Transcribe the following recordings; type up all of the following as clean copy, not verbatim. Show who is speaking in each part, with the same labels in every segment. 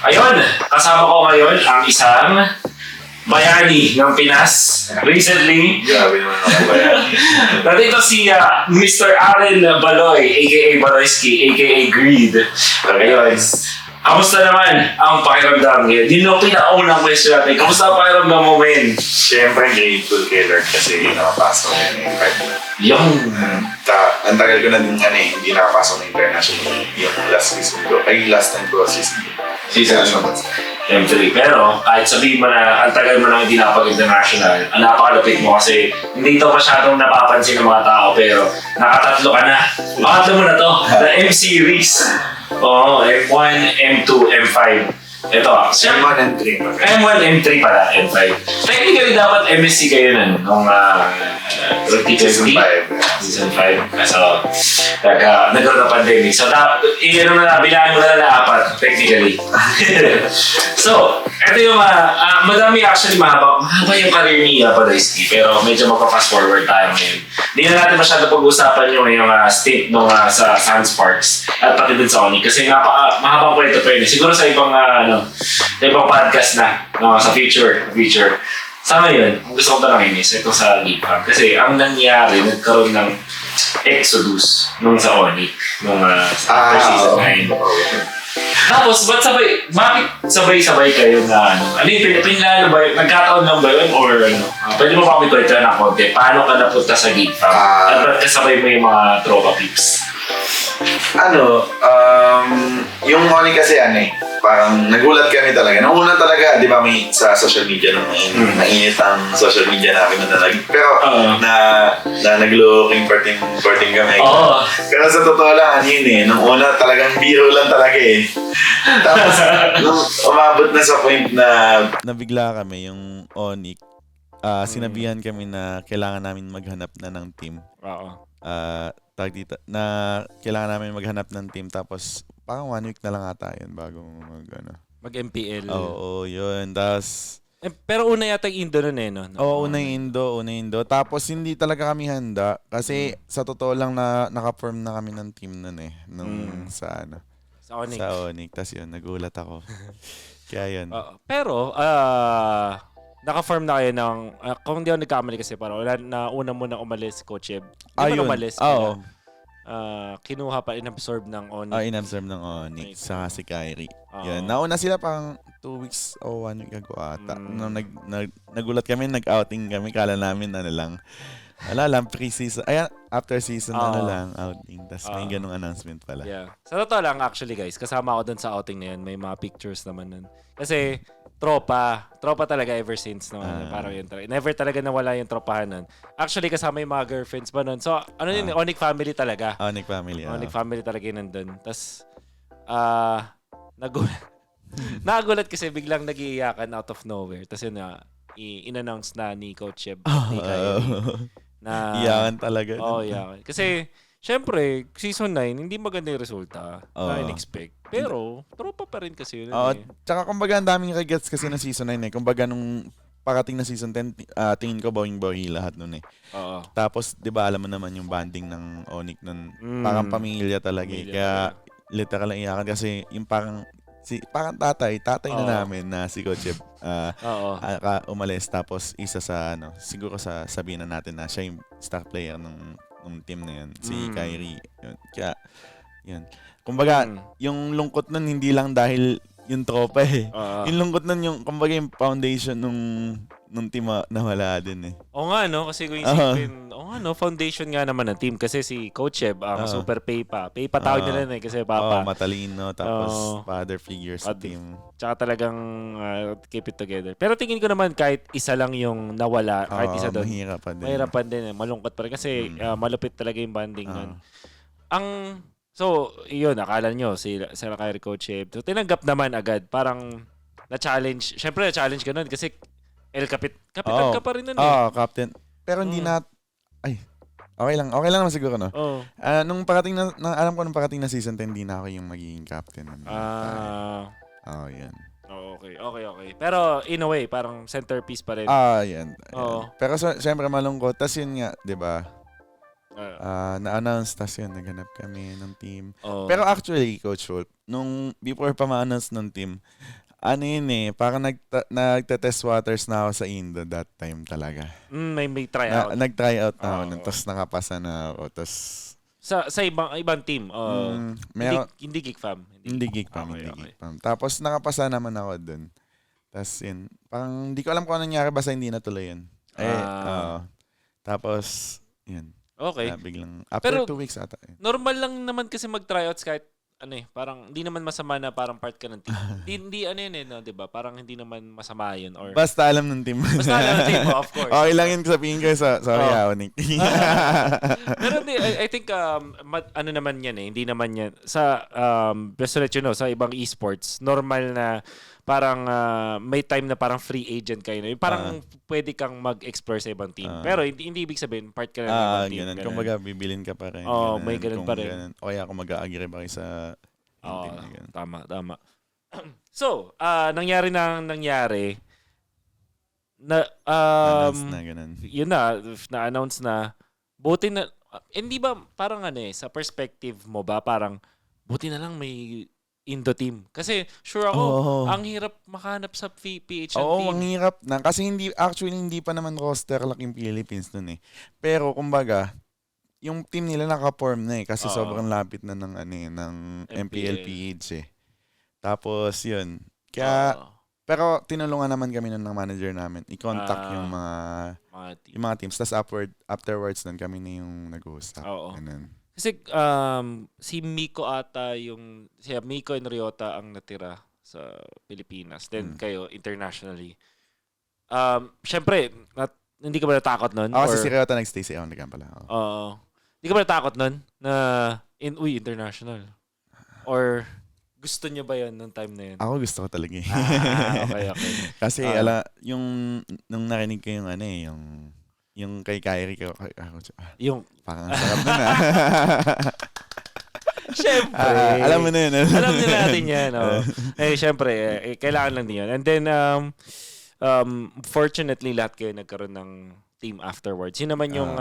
Speaker 1: Ayun, kasama ko ngayon ang isang bayani ng Pinas. Recently,
Speaker 2: Grabe naman ako bayani.
Speaker 1: nandito si Mr. Allen Baloy, aka Baloyski, aka Greed. Ayun. Kamusta naman ang pakiramdam ngayon? Yun yung pinakaunang question natin. Kamusta ang pakiramdam mo, men?
Speaker 2: Siyempre, grateful kay Lord kasi nakapasok na yung invite.
Speaker 1: Yung...
Speaker 2: Ang tagal ko na din hindi nakapasok na international. Yung last season ko. Ay, last time ko season.
Speaker 1: M3. Pero kahit sabihin mo na ang tagal mo nang hindi napag-international, ang napakalapit mo kasi hindi ito masyadong napapansin ng mga tao pero nakatatlo ka na. Pangatlo mo na to, the M-Series. Oo, M1, M2, M5. Ito
Speaker 2: M1 and 3.
Speaker 1: M1, M3 pala, M5. Technically dapat MSC kayo nun nung 2020.
Speaker 2: Season 5.
Speaker 1: Season 5. So, nagkaroon ng pandemic. So, bilangan mo na apat, technically. So, ito yung, madami actually mahaba yung career ni Baloyski, pero medyo magpa-fast forward tayo ngayon. Hindi na natin masyado pag-usapan yung stint nung sa Sunsparks at pati din sa Onyx kasi mahabang kwento pa yun. Siguro sa ibang, sa ibang podcast na, sa future. Sa ngayon, gusto ko tanongin is ito sa League kasi ang nangyari, nagkaroon ng exodus nung sa Onyx, nung after season 9. Tapos, bakit sabay-sabay kayo na ano yung pinilano ba yun? Nagkataon lang ba yun? Or pwede mo ba kami kwento na konti? Paano ka napunta sa Geek Fam? At ba't kasabay mo yung mga tropa peeps?
Speaker 2: Yung Onyx kasi parang nagulat kami talaga. Nung una talaga, di ba may sa social media nung mainit ang social media namin na talaga. Pero nag-looking parting kami. Pero sa totoo lang, nung una talagang biro lang talaga Tapos, nung umabot na sa point na
Speaker 3: nabigla kami yung Onyx, sinabihan kami na kailangan namin maghanap na ng team. Na kailangan namin maghanap ng team tapos parang 1 week na lang ata yun bago
Speaker 4: mag-MPL.
Speaker 3: Oo, yun. Tapos
Speaker 4: pero una yata yung Indo nun no?
Speaker 3: Oo, una yung Indo. Tapos hindi talaga kami handa kasi sa totoo lang na naka-form na kami ng team nun nung sa
Speaker 4: Onyx.
Speaker 3: Sa Onyx. Tapos yun, nagulat ako. Kaya yun.
Speaker 4: Pero naka-form na kayo ng kung hindi ako nagkamali kasi parang una mo na umalis Coach Eb. Di ba umalis?
Speaker 3: Oo.
Speaker 4: Kinuha pa inabsorb ng Onyx.
Speaker 3: Inabsorb ng Onyx sa si Kyrie. Yan. Nauna sila pang 2 weeks o 1 week ago ata. Nung nagulat kami, nag-outing kami. Kala namin lang. Wala lang, pre-season. Ayan, after season lang, outing. Tapos may ganung announcement pala.
Speaker 4: Yeah. Sa totoo lang actually guys, kasama ako dun sa outing na yun. May mga pictures naman nun. Kasi tropa talaga ever since naman. Parang yun talaga. Never talaga nawala yung tropahan nun. Actually, kasama yung mga girlfriends pa nun. So, yun, Onyx family talaga.
Speaker 3: Onyx family,
Speaker 4: Onyx family talaga yun nandun. Tapos, nagulat kasi biglang nag-iiyakan out of nowhere. Tapos yun in-announce na ni Coach Eb ni Kyrie na
Speaker 3: iyakan talaga.
Speaker 4: Iyakan. Kasi, syempre, season 9, hindi maganda yung resulta na in-expect. Pero, tropa pa rin kasi yun.
Speaker 3: Tsaka kumbaga ang daming regrets kasi na season 9 Kumbaga nung parating na season 10, tingin ko boring lahat nun Tapos, di ba alam mo naman yung banding ng Onyx nun. Parang pamilya talaga Kaya, literal lang iyakan kasi yung parang tatay na namin na si Coach Eb umalis tapos isa sa siguro sabihin na natin na siya yung star player ng team na yun, si Kyrie. Yun. Kaya yun. Kumbaga, yung lungkot nun hindi lang dahil yung tropa yung lungkot nun yung kumbaga yung foundation nung team na wala din
Speaker 4: Oo nga kasi kung isipin, foundation nga naman ng team kasi si Coach Eb super pay pa tawag nila kasi papa.
Speaker 3: Matalino tapos father figure sa team.
Speaker 4: Tsaka talagang keep it together. Pero tingin ko naman kahit isa lang yung nawala, kahit isa doon. Mahirapan din. Malungkot pa rin kasi malupit talaga yung banding nun. So, yun, akala nyo, sila Kyrie Coach Eb. So, tinanggap naman agad. Parang na-challenge. Siyempre, na-challenge ka nun kasi kapitan ka pa rin nun
Speaker 3: captain. Pero hindi okay lang naman siguro, nung parating alam ko nung parating na season 10, hindi na ako yung magiging captain. Yan.
Speaker 4: Okay. Pero in a way, parang centerpiece pa rin.
Speaker 3: Yan. Pero siyempre malungkot. Tas yun nga, di ba? Na-announce, tas yun, naghanap kami ng team.
Speaker 4: Oh.
Speaker 3: Pero actually, Coach Wolf, before pa ma-announce ng team, ano yun parang nagta-test waters na ako sa Indo that time talaga.
Speaker 4: May tryout.
Speaker 3: Nag-try out na ako nun, tapos nakapasa na ako, tapos...
Speaker 4: Sa ibang team, hindi Geek Fam.
Speaker 3: Hindi Geek Fam. Tapos nakapasa naman ako dun. Tapos yun, parang hindi ko alam kung ano nangyari, basta hindi natuloy yun. Tapos, yun.
Speaker 4: Okay.
Speaker 3: Biglang, after 2 weeks ata.
Speaker 4: Normal lang naman kasi mag-tryouts kahit parang hindi naman masama na parang part ka ng team. Hindi no, 'di ba? Parang hindi naman masama 'yun or
Speaker 3: basta alam ng team.
Speaker 4: Basta alam ng team, of course.
Speaker 3: Okay lang yun sabihin ko sorry Nick.
Speaker 4: Pero I think ano naman 'yan hindi naman 'yan sa just to let you know, sa ibang esports, normal na parang may time na parang free agent kayo. Parang pwede kang mag-explore sa ibang team. Pero hindi ibig sabihin part ka na ng ibang team.
Speaker 3: Ganun. Kumbaga, bibilin ka pa rin.
Speaker 4: May ganun pa rin.
Speaker 3: O kaya kung mag-a-agree ba kayo sa team na ganun.
Speaker 4: Tama. So, nangyari na
Speaker 3: announce na ganun.
Speaker 4: Yun na-announce na buti na hindi ba parang sa perspective mo ba parang buti na lang may Indo team. Kasi sure ako, ang hirap makahanap sa PH team.
Speaker 3: Oo, ang hirap na. Kasi hindi pa naman roster lock yung Philippines nun Pero kumbaga, yung team nila naka-form na kasi sobrang lapit na ng MPL PH Tapos yun. Kaya, pero tinulungan naman kami nun ng manager namin. I-contact yung mga teams. Tapos afterwards nun kami na yung nag-uusap. Ganun.
Speaker 4: Kasi si Miko ata si Miko and Ryota ang natira sa Pilipinas. Then kayo internationally. Syempre, hindi ka ba natakot nun?
Speaker 3: Kasi si Ryota nag-stay sa Onligan pala.
Speaker 4: Hindi ka ba natakot nun na international? Or gusto niyo ba yun nung time na yun?
Speaker 3: Ako gusto ko talaga
Speaker 4: Okay.
Speaker 3: Kasi nung narinig ko yung kay Kyrie ko,
Speaker 4: yung
Speaker 3: parang sarap nun
Speaker 4: Siyempre.
Speaker 3: Alam mo na yun.
Speaker 4: Alam din natin yan. Siyempre, kailangan lang din yun. And then, fortunately, lahat kayo nagkaroon ng team afterwards. Yun naman yung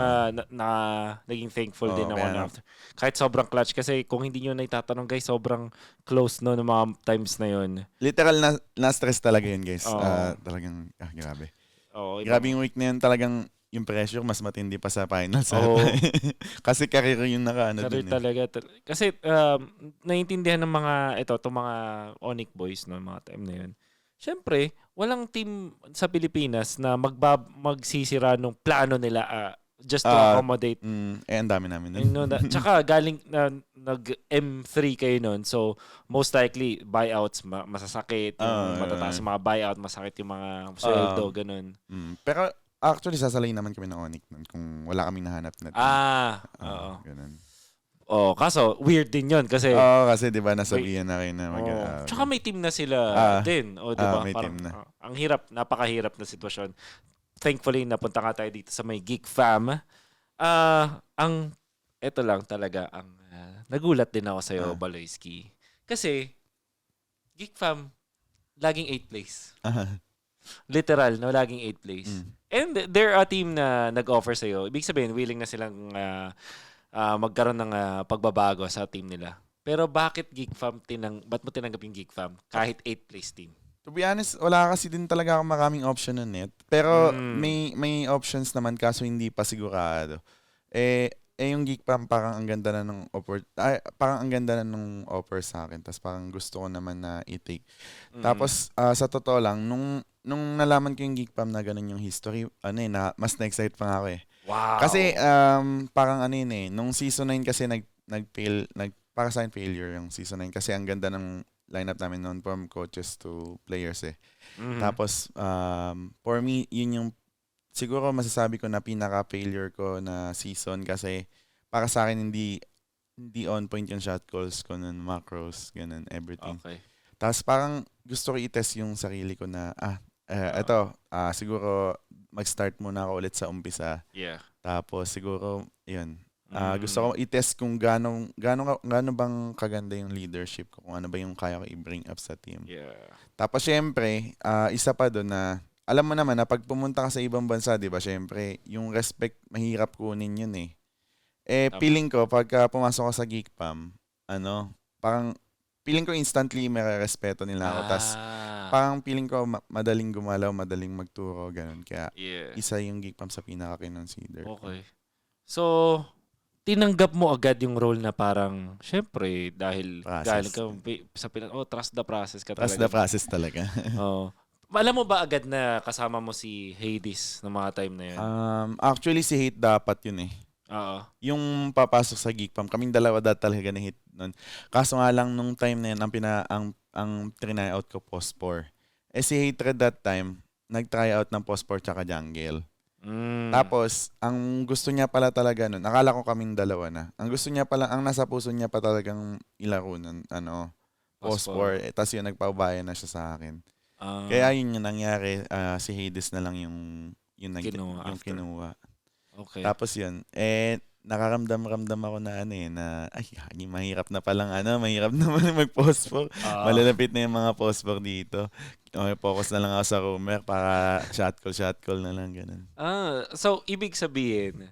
Speaker 4: naging thankful din ako after. Kahit sobrang clutch. Kasi kung hindi nyo na itatanong, guys, sobrang close no ng mga times na yun.
Speaker 3: Literal na-stress talaga yun, guys. Talagang, grabe. Grabe yung week na yun. Talagang, yung pressure mas matindi pa sa finals. Kasi career yung
Speaker 4: career talaga. Kasi naiintindihan ng mga itong mga Onyx boys no mga time na yun. Syempre, walang team sa Pilipinas na magsisira nung plano nila just to accommodate.
Speaker 3: Ang dami namin nun.
Speaker 4: Tsaka galing nag M3 kayo nun. So, most likely buyouts masasakit, yung matataas yung mga buyout, masakit yung mga sweldo, ganun.
Speaker 3: Pero actually, sasalayin naman kami ng Onyx nun kung wala kaming nahanap na team. Ganun.
Speaker 4: Kaso, weird din yun kasi...
Speaker 3: kasi di ba nasabihan na kayo na
Speaker 4: tsaka may team na sila din. Di ba?
Speaker 3: May team na.
Speaker 4: Ang hirap, napakahirap na sitwasyon. Thankfully, napunta ka tayo dito sa may Geek Fam. Ito lang talaga, nagulat din ako sa'yo, Baloyski. Kasi, Geek Fam, laging 8th place. Literal, laging 8th place. And they're a team na nag-offer sa'yo. Ibig sabihin, willing na silang magkaroon ng pagbabago sa team nila. Pero bakit ba't mo tinanggap yung Geek Fam kahit 8th place team?
Speaker 3: To be honest, wala kasi din talaga akong maraming option na net. Pero may options naman kaso hindi pa sigurado. Yung Geek Fam parang ang ganda na ng offer sa akin. Tapos parang gusto ko naman na i-take. Tapos sa totoo lang, nung nalaman ko yung Geek Fam na ganun yung history, mas na-excite pa nga ako
Speaker 4: Wow.
Speaker 3: Kasi parang nung season 9 kasi nag-fail, para sa akin failure yung season 9 kasi ang ganda ng lineup namin noon from coaches to players Tapos for me, yun yung siguro masasabi ko na pinaka-failure ko na season kasi para sa akin hindi on point yung shot calls ko nun, macros, ganun, everything.
Speaker 4: Okay.
Speaker 3: Tapos parang gusto ko i-test yung sarili ko na siguro mag-start muna ako ulit sa umpisa.
Speaker 4: Yeah.
Speaker 3: Tapos siguro, yun. Gusto ko i-test kung gaano bang kaganda yung leadership ko, kung ano ba yung kaya ko i-bring up sa team.
Speaker 4: Yeah.
Speaker 3: Tapos syempre, isa pa doon na, alam mo naman na pag pumunta ka sa ibang bansa, di ba, syempre, yung respect, mahirap kunin yun Feeling ko, pagka pumasok ko sa Geekpam, parang, feeling ko instantly may respeto nila ako. Tas, parang feeling ko madaling gumalaw, madaling magturo, ganun. Kaya, isa yung Geekpam sa pinaka-kinonsider.
Speaker 4: Okay. So, tinanggap mo agad yung role na parang, syempre, dahil galing ka sa trust the process ka talaga.
Speaker 3: Trust the process talaga.
Speaker 4: Oo. Alam mo ba agad na kasama mo si Hades ng mga time na yun?
Speaker 3: Actually, si Hate dapat yun eh.
Speaker 4: Oo.
Speaker 3: Yung papasok sa Geekpam, kaming dalawa talaga na hit nun. Kaso nga lang nung time na yun, ang try out ko post-4. Si Hatred that time, nag-try out ng post-4 tsaka jungle. Tapos, ang gusto niya pala talaga nun, akala ko kaming dalawa na. Ang gusto niya pala, ang nasa puso niya pa talagang ilaro nun, post-4. Tapos yun, nagpaubayan na siya sa akin. Kaya yun yung nangyari, si Hades na lang yung kinuha.
Speaker 4: Okay.
Speaker 3: Tapos yun, nakaramdam-ramdam ako na mahirap na palang mahirap naman mag-post-4. Malalapit na yung mga post-4 dito. Okay, focus na lang ako sa roamer para shot call na lang, ganun.
Speaker 4: So, ibig sabihin,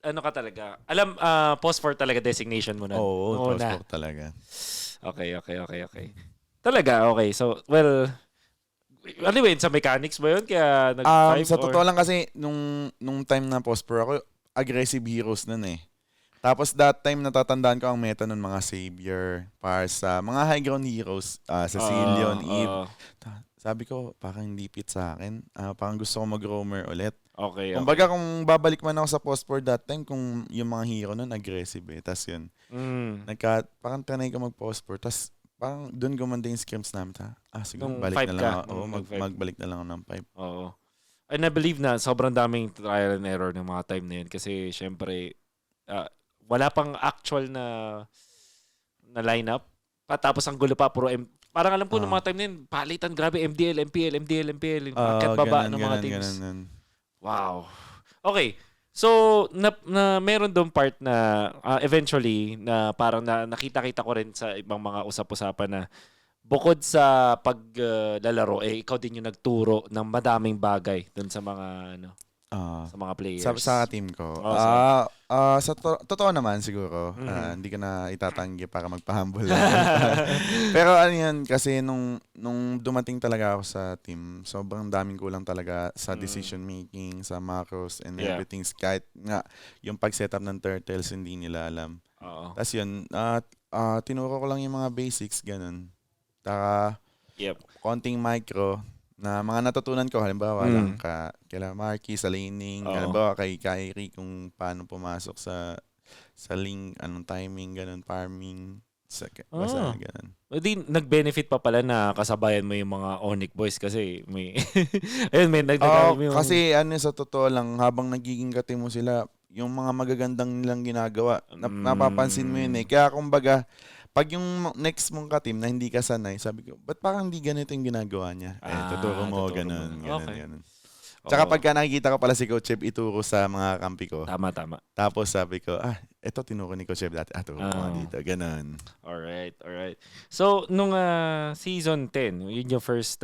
Speaker 4: ano ka talaga? Alam, post-4 talaga designation mo na?
Speaker 3: Oo, post-4 talaga.
Speaker 4: Okay. Talaga, okay. So, well, anyway, sa mechanics ba yun? Kaya nag-5
Speaker 3: sa totoo lang kasi, nung time na post-4 ako, aggressive heroes nun eh. Tapos that time natatandaan ko ang meta nun mga Savior, Parsa, mga high ground heroes, Cecilion, Eve. Sabi ko, parang hindi fit sa akin. Parang gusto ko mag-roamer ulit.
Speaker 4: Okay.
Speaker 3: Kumbaga kung babalik man ako sa post-4 that time, kung yung mga hero nun aggressive eh. Tapos yun, parang tanay ko mag-post-4. Tapos parang doon gumanda yung scrims namin. Siguro balik na lang ako. Magbalik na lang ako ng 5.
Speaker 4: Oo. And I believe na sobrang daming trial and error ng mga time na yun. Kasi syempre, wala pang actual na lineup. Tapos ang gulo pa, parang alam ko ng mga time na yun, palitan, grabe, MDL, MPL, akit baba ng mga teams.
Speaker 3: Ganun.
Speaker 4: Wow. Okay. So, meron doon part na eventually na parang nakita-kita ko rin sa ibang mga usap-usapan na bukod sa paglalaro, ikaw din yung nagturo ng madaming bagay doon sa mga sa mga players.
Speaker 3: Sa team ko. Sa totoo naman siguro, hindi ko na itatanggi para magpa-humble lang. Pero yan, kasi nung dumating talaga ako sa team, sobrang daming kulang talaga sa decision making, sa macros and everything. Kahit nga, yung pag-setup ng turtles, hindi nila alam. Tapos yun, tinuro ko lang yung mga basics, ganun. Konting micro, na mga natutunan ko, halimbawa lang kila Marky sa laning, halimbawa kay Kyrie kung paano pumasok sa link, anong timing, ganun, farming, basta ganun.
Speaker 4: Di, nag-benefit pa pala na kasabayan mo yung mga Onyx boys kasi may
Speaker 3: kasi sa totoo lang, habang nagiging kati mo sila, yung mga magagandang nilang ginagawa, napapansin mo yun eh. Kaya kumbaga, pag yung next mong ka-team na hindi ka sanay, sabi ko, ba't parang hindi ganito yung ginagawa niya? Tuturo mo, ganun. Tsaka pagka nakikita ko pala si Coach Cheb ituro sa mga kampi ko.
Speaker 4: Tama.
Speaker 3: Tapos sabi ko, eto tinuro ni Coach Cheb dati. Turo mo dito, ganun.
Speaker 4: Alright. So, nung season 10, yun yung first,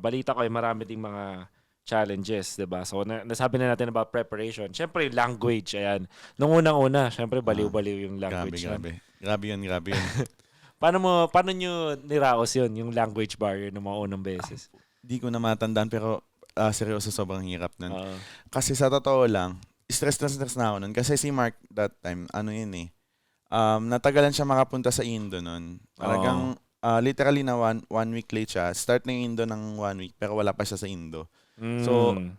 Speaker 4: balita ko ay marami ding mga challenges, diba? So, nasabi na natin about preparation. Siyempre, language, ayan. Nung unang-una, siyempre, baliw-baliw yung language.
Speaker 3: Grabe yun.
Speaker 4: Paano nyo niraos yun, yung language barrier ng mga unang beses?
Speaker 3: Di ko na matandaan, pero seryoso, sobrang hirap nun. Kasi sa totoo lang, stress na ako nun. Kasi si Mark that time, natagalan siya makapunta sa Indo nun. Talagang, literally na one week late siya. Start na yung Indo ng 1 week, pero wala pa siya sa Indo.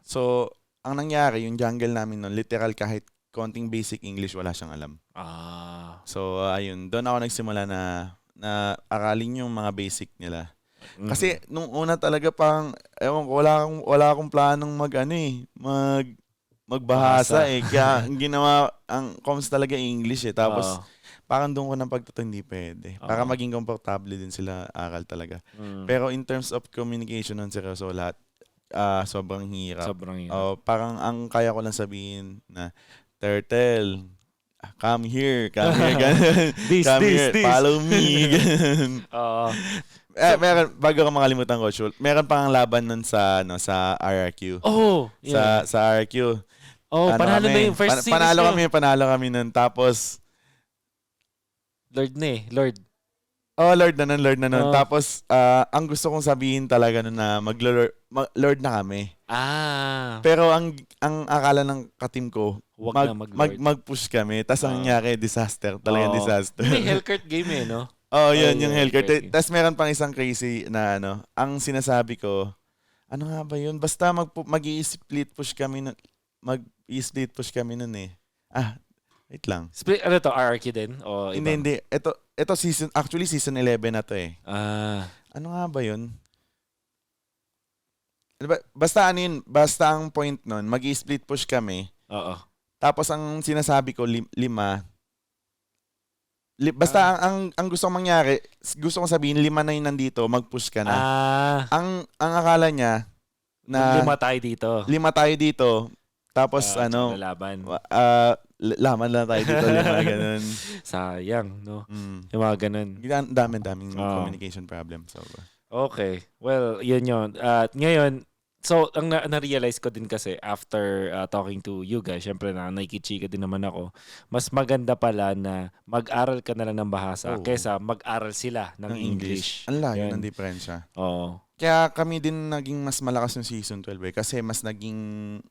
Speaker 3: So, ang nangyari, yung jungle namin nun, literal kahit konting basic English, wala siyang alam. So, ayun, doon ako nagsimula na aralin yung mga basic nila. Kasi nung una talaga pang ewan ko, wala akong planong magbahasa eh. Kaya ang comms talaga English eh. Tapos parang doon ko ng pagtuto hindi pwede. Para maging komportable din sila aral talaga. Pero in terms of communication nun, seryoso lahat, sobrang hirap. Parang ang kaya ko lang sabihin na, Turtle, come here, ganun.
Speaker 4: This.
Speaker 3: Follow me, ganun. Meron, bago ko makalimutan ko, meron pang laban nun sa RRQ.
Speaker 4: Yeah.
Speaker 3: Sa RRQ.
Speaker 4: Oh, panalo na yung first series
Speaker 3: Panalo kami nun. Tapos,
Speaker 4: Lord na eh. Lord.
Speaker 3: Lord na nun. Tapos, ang gusto kong sabihin talaga nun na Lord na kami. Pero ang akala ng katim ko, mag-push kami. Tapos ang nangyari, disaster. Talagang disaster.
Speaker 4: May Hellcurt game eh, no?
Speaker 3: Yun, yung Hellcurt. Tapos meron pang isang crazy na ang sinasabi ko, ano nga ba yun? Basta mag-i-split push kami nun. Mag-i-split push kami nun eh. Wait lang.
Speaker 4: Split, ano to? RRQ din? O iba?
Speaker 3: Hindi. Ito season 11 na to eh. Ano nga ba yun? Basta ano yun, basta ang point nun, mag-i-split push kami.
Speaker 4: Oo.
Speaker 3: Tapos ang sinasabi ko, 5. Basta ang gusto kong mangyari, gusto kong sabihin, 5 na yun nandito, mag-push ka na. Ang akala niya, na
Speaker 4: 5 tayo dito.
Speaker 3: 5 tayo dito. Tapos
Speaker 4: laban.
Speaker 3: Laman lang tayo dito, 5 ganun.
Speaker 4: Sayang, no? Yung mga ganun.
Speaker 3: Daming communication problem. So,
Speaker 4: okay. Well, yun. At ngayon, so, ang na-realize ko din kasi after talking to you guys, syempre na nakikichika din naman ako, mas maganda pala na mag-aral ka na lang ng bahasa kesa mag-aral sila ng English.
Speaker 3: Ang layo ng diferensya.
Speaker 4: Oo.
Speaker 3: Kaya kami din naging mas malakas yung season 12 kasi mas naging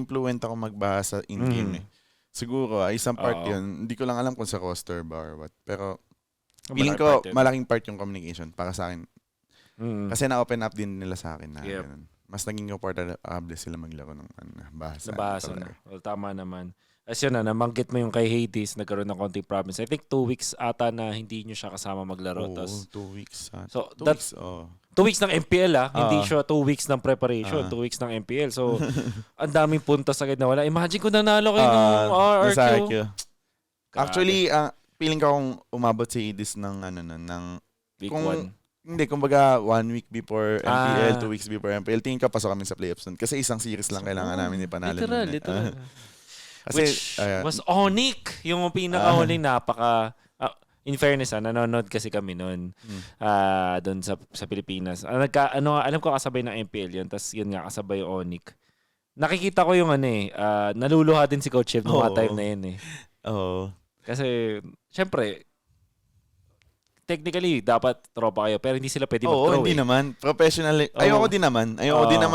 Speaker 3: fluent ako magbahasa in-game eh. Siguro, isang part yun. Hindi ko lang alam kung sa roster ba or what. Pero, feeling ko, malaking part yung communication para sa akin. Kasi na-open up din nila sa akin na ganun. Mas naging comfortable sila maglaro ng bahasa.
Speaker 4: Nabahasa na. Well, tama naman. As yun namanggit mo yung kay Hades, nagkaroon ng konting problems. I think 2 weeks ata na hindi nyo siya kasama maglaro.
Speaker 3: 2 weeks.
Speaker 4: So, 2 weeks ng MPL hindi siya 2 weeks ng preparation, 2 weeks ng MPL. So, ang daming puntos agad na wala. Imagine kung nanalo kayo ng RRQ.
Speaker 3: Actually, feeling ko kung umabot si Hades ng
Speaker 4: week 1.
Speaker 3: Hindi, kumbaga 1 week before MPL, 2 weeks before MPL, tingin ka pasok kami sa playoffs nun. Kasi isang series lang kailangan namin ipanalo.
Speaker 4: Literal.
Speaker 3: Kasi,
Speaker 4: was Onic yung pinakahuling in fairness, nanonood kasi kami noon doon sa Pilipinas. Alam ko kasabay ng MPL yun, tas yun nga kasabay yung Onic. Nakikita ko yung naluluha din si Coach Chef noong time na yun eh. Kasi, syempre, technically, dapat tropa kayo, pero hindi sila pwede mag-throw.
Speaker 3: Hindi naman. Professional. Ayoko din naman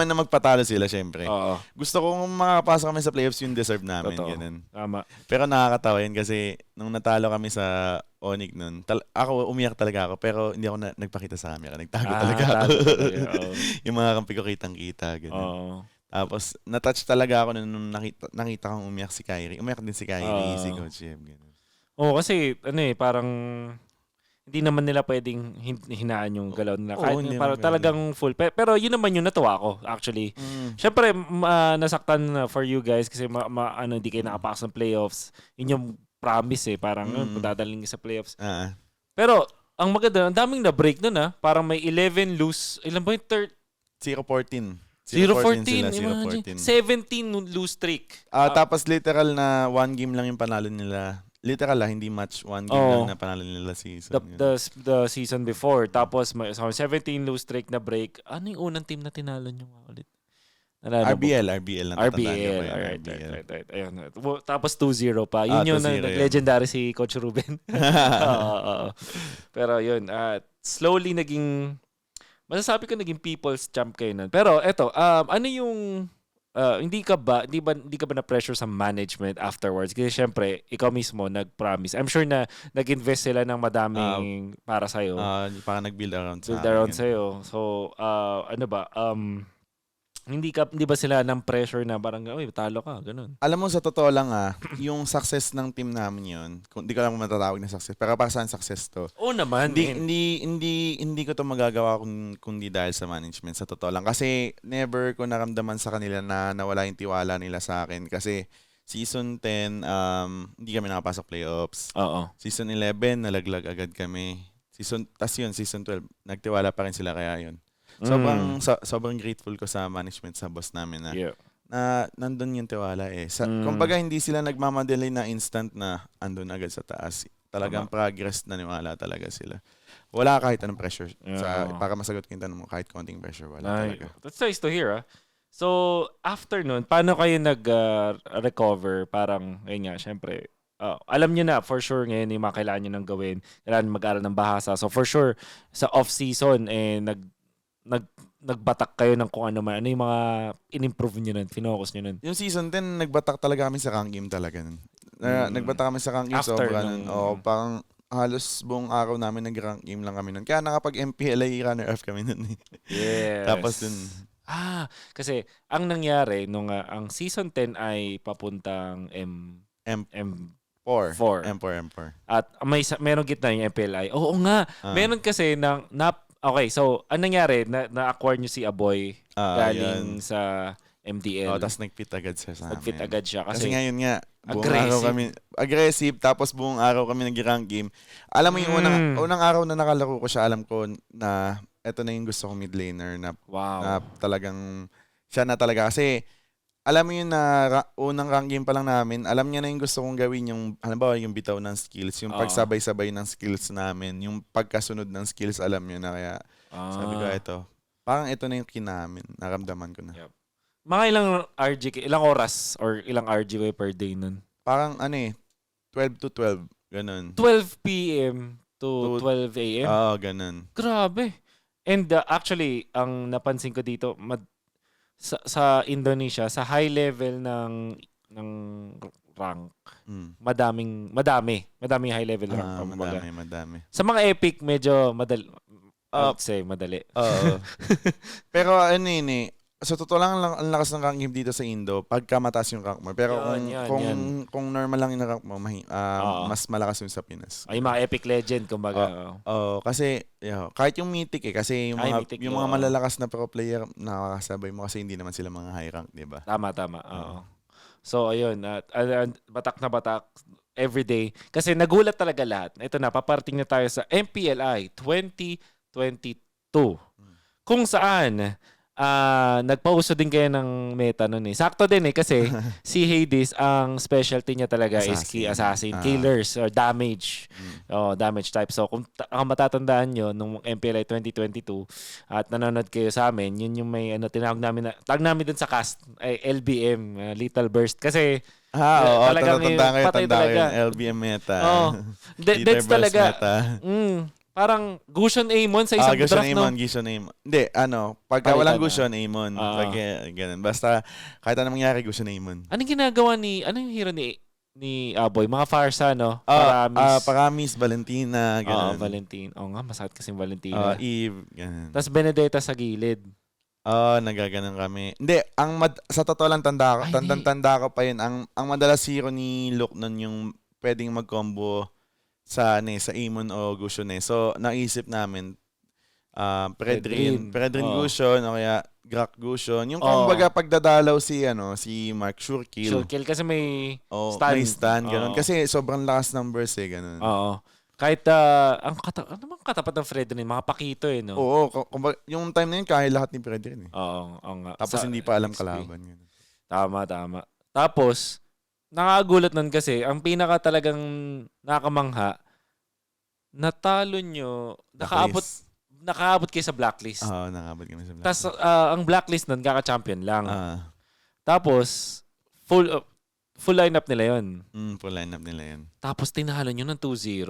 Speaker 3: na magpatalo sila, syempre. Gusto kong makapasok kami sa playoffs, yung deserve namin. Ganun.
Speaker 4: Tama.
Speaker 3: Pero nakakatawa yun kasi nung natalo kami sa Onic nun, ako, umiyak talaga ako, pero hindi ako nagpakita sa camera. Nagtago talaga ako. Yung mga kampi ko kitang-kita. Ganun. Tapos, natouch talaga ako nung nakita kong umiyak si Kyrie. Umiyak din si Kyrie, si Coach Chef.
Speaker 4: Kasi, parang hindi naman nila pwedeng hinaan yung galaw nila. Kahit parang talagang full. Pero yun naman yung natuwa ko, actually. Siyempre, nasaktan for you guys kasi hindi kayo nakapasok ng playoffs. Yun yung promise Parang dadalhin sa playoffs. Pero, ang maganda, ang daming na-break nun Parang may 11 lose. Ilan ba yung
Speaker 3: 0-14.
Speaker 4: 0-14. 17 lose streak.
Speaker 3: Tapos literal na 1 game lang yung panalo nila. Literal hindi match. 1 game lang na panalo nila season.
Speaker 4: The season before. Tapos may 17 lose streak na break. Ano yung unang team na tinalo nyo ulit?
Speaker 3: RBL.
Speaker 4: RBL. Alright. Ayun. Tapos 2-0 pa. Yun yung legendary si Coach Ruben. Pero yun. Slowly naging... Masasabi ko naging people's champ kayo nun. Pero eto, ano yung... hindi ka ba na-pressure sa management afterwards? Kasi syempre, ikaw mismo nag-promise. I'm sure na nag-invest sila ng madaming para sa'yo.
Speaker 3: Parang nag-build around
Speaker 4: sa'yo. So, ano ba? Hindi ba sila ng pressure na parang, talo ka, ganun?
Speaker 3: Alam mo, sa totoo lang yung success ng team namin yun, hindi ko lang matatawag na success, pero para saan success to?
Speaker 4: Oo naman.
Speaker 3: Hindi ko to magagawa kundi dahil sa management, sa totoo lang. Kasi never ko naramdaman sa kanila na nawala yung tiwala nila sa akin. Kasi season 10, hindi kami nakapasok playoffs. Season 11, nalaglag agad kami. Season 12, nagtiwala pa rin sila kaya yun. Sobrang grateful ko sa management, sa boss namin na nandun yung tiwala kumbaga hindi sila nagmamadali na instant na andun agad sa taas. Talagang progress na niwala talaga sila. Wala kahit anong pressure. Para masagot ko yung tanong mo, kahit konting pressure, wala talaga.
Speaker 4: That's nice to hear So, after nun, paano kayo nag-recover? Parang, ayun nga, syempre, alam nyo na, for sure, ngayon yung mga kailangan nyo nang gawin. Kailangan mag-aral ng bahasa. So, for sure, sa off-season, nagbatak kayo ng kung ano man. Ano yung mga in-improve nyo nun, finocus nyo nun?
Speaker 3: Yung season 10, nagbatak talaga kami sa rank game talaga nun. Nagbatak kami sa rank game,
Speaker 4: After
Speaker 3: sobra
Speaker 4: nung-
Speaker 3: nun. Oo, parang halos buong araw namin nag-rank game lang kami nun. Kaya nakapag-MPLA runner-up kami nun.
Speaker 4: Yes.
Speaker 3: Tapos dun,
Speaker 4: Kasi ang nangyari nung ang season 10 ay papuntang
Speaker 3: M4.
Speaker 4: Four.
Speaker 3: M4.
Speaker 4: At merong gitna yung MPLI. Oo nga. Meron kasi okay, so ang nangyari na-acquire nyo si Aboy galing sa MDL.
Speaker 3: Tapos nag-fit agad siya sa amin.
Speaker 4: Nag-fit agad siya
Speaker 3: Kasi ngayon nga, buong
Speaker 4: aggressive.
Speaker 3: araw kami, aggressive, tapos buong araw kami nag-rank game. Alam mo yung unang araw na nakalaro ko siya, alam ko na eto na yung gusto kong mid laner na,
Speaker 4: Wow.
Speaker 3: na talagang, siya na talaga. Kasi, alam mo yun na unang rank game pa lang namin, alam niya na yung gusto kong gawin, yung, halimbawa yung bitaw ng skills, yung pagsabay-sabay ng skills namin, yung pagkasunod ng skills, alam niya na. Kaya, sabi ko, parang ito na yung kinamin, naramdaman ko na.
Speaker 4: Yep. Mga ilang oras or ilang RG per day nun?
Speaker 3: Parang 12 to 12, ganun.
Speaker 4: 12 p.m. to 12 a.m.?
Speaker 3: Oo, ganun.
Speaker 4: Grabe. And actually, ang napansin ko dito, sa Indonesia, sa high level ng rank, madami high level rank.
Speaker 3: Madami.
Speaker 4: Sa mga epic, medyo madali. Madali.
Speaker 3: Oo. Pero sa totoo lang, ang lakas ng rank game dito sa Indo pagka mataas yung rank mo. Pero kung normal lang yung rank mo, mas malakas yung sa Pinas.
Speaker 4: Ay, mga epic legend, kumbaga.
Speaker 3: Kasi kahit yung mythic kasi yung mga
Speaker 4: mythic,
Speaker 3: yung mga malalakas na pro player nakakasabay mo kasi hindi naman sila mga high rank, 'di ba?
Speaker 4: Tama. Oo. So, ayun. Batak na batak everyday. Kasi nagulat talaga lahat. Ito na, paparating na tayo sa MPLI 2022. Kung saan, nagpauso din kayo ng meta nun eh. Sakto din eh kasi si Hades ang specialty niya talaga is assassin, killers or damage. Damage type. So kung matatandaan nyo nung MPLI 2022 at nanonood kayo sa amin, yun yung may tawag namin dun sa cast ay LBM, Lethal Burst kasi talagang patay talaga.
Speaker 3: LBM meta.
Speaker 4: That's talaga. Parang Gusion Amon sa isang draft, no?
Speaker 3: Gusion Amon. Hindi, pagka walang Gusion Amon, ganun. Basta, kahit anong mangyari, Gusion Amon.
Speaker 4: Anong ginagawa anong hero ni Aboy? Mga Farsa, no?
Speaker 3: Paramis, Valentina, ganun.
Speaker 4: Valentina. Nga, masakit kasing Valentina.
Speaker 3: Eve, ganun.
Speaker 4: Tapos Benedetta sa gilid.
Speaker 3: Nagaganon kami. Hindi, sa totoo lang tanda ko pa yun. Ang madalas hero ni Luke nun yung pwedeng mag-combo sa Amon o Gusion So, naisip namin Predrin Gusion o kaya Grak Gusion. Yung kumbaga pagdadalaw si Mark Sure Kill
Speaker 4: kasi may
Speaker 3: stand. May stand, ganun. Kasi sobrang lakas ng burst ganun.
Speaker 4: Oo. Kahit ano bang katapat ng Fredrin, mga pakito no?
Speaker 3: Oo, yung time na yun kaya lahat ni Predrin
Speaker 4: Oo nga.
Speaker 3: Tapos hindi pa alam kalaban. Ganun.
Speaker 4: Tama. Tapos, nakagulat nun kasi, ang pinaka talagang nakamangha, natalo nyo, nakaabot kayo sa blacklist.
Speaker 3: Nakaabot kami sa blacklist.
Speaker 4: Tapos, ang blacklist nun, kaka-champion lang. Tapos, full lineup nila yun.
Speaker 3: Full lineup nila yun.
Speaker 4: Tapos, tinalo nyo ng 2-0.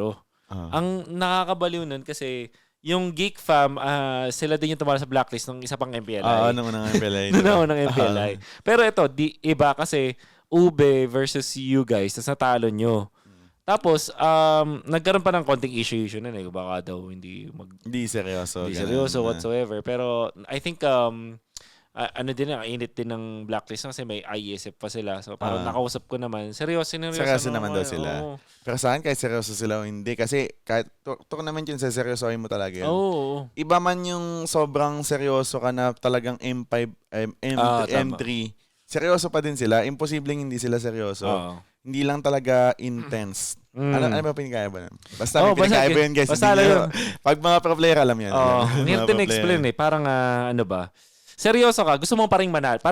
Speaker 4: Ang nakakabaliw nun kasi, yung Geek Fam, sila din yung tumalo sa blacklist ng isa pang MPLI.
Speaker 3: Nung unang MPLI.
Speaker 4: Nung unang MPLI. Pero ito, iba kasi, Ube versus you guys, tas natalo nyo. Tapos, nagkaroon pa ng konting issue na baka daw hindi
Speaker 3: seryoso.
Speaker 4: Hindi seryoso whatsoever. Pero, I think, init din ng blacklist kasi may IESF pa sila. So, parang nakausap ko naman, seryoso
Speaker 3: naman daw sila. Pero saan kahit seryoso sila o hindi? Kasi, kahit tournament yun, seryosohin mo talaga yun. Iba man yung sobrang seryoso ka na talagang M5, M3, seryoso pa din sila. Imposibleng hindi sila seryoso. Hindi lang talaga intense. Ano ba pinakaiba nun? Basta may pinakaiba yun, guys. Pag mga pro player, alam yan.
Speaker 4: Hirap din explain Parang seryoso ka, gusto mo pa rin manalo.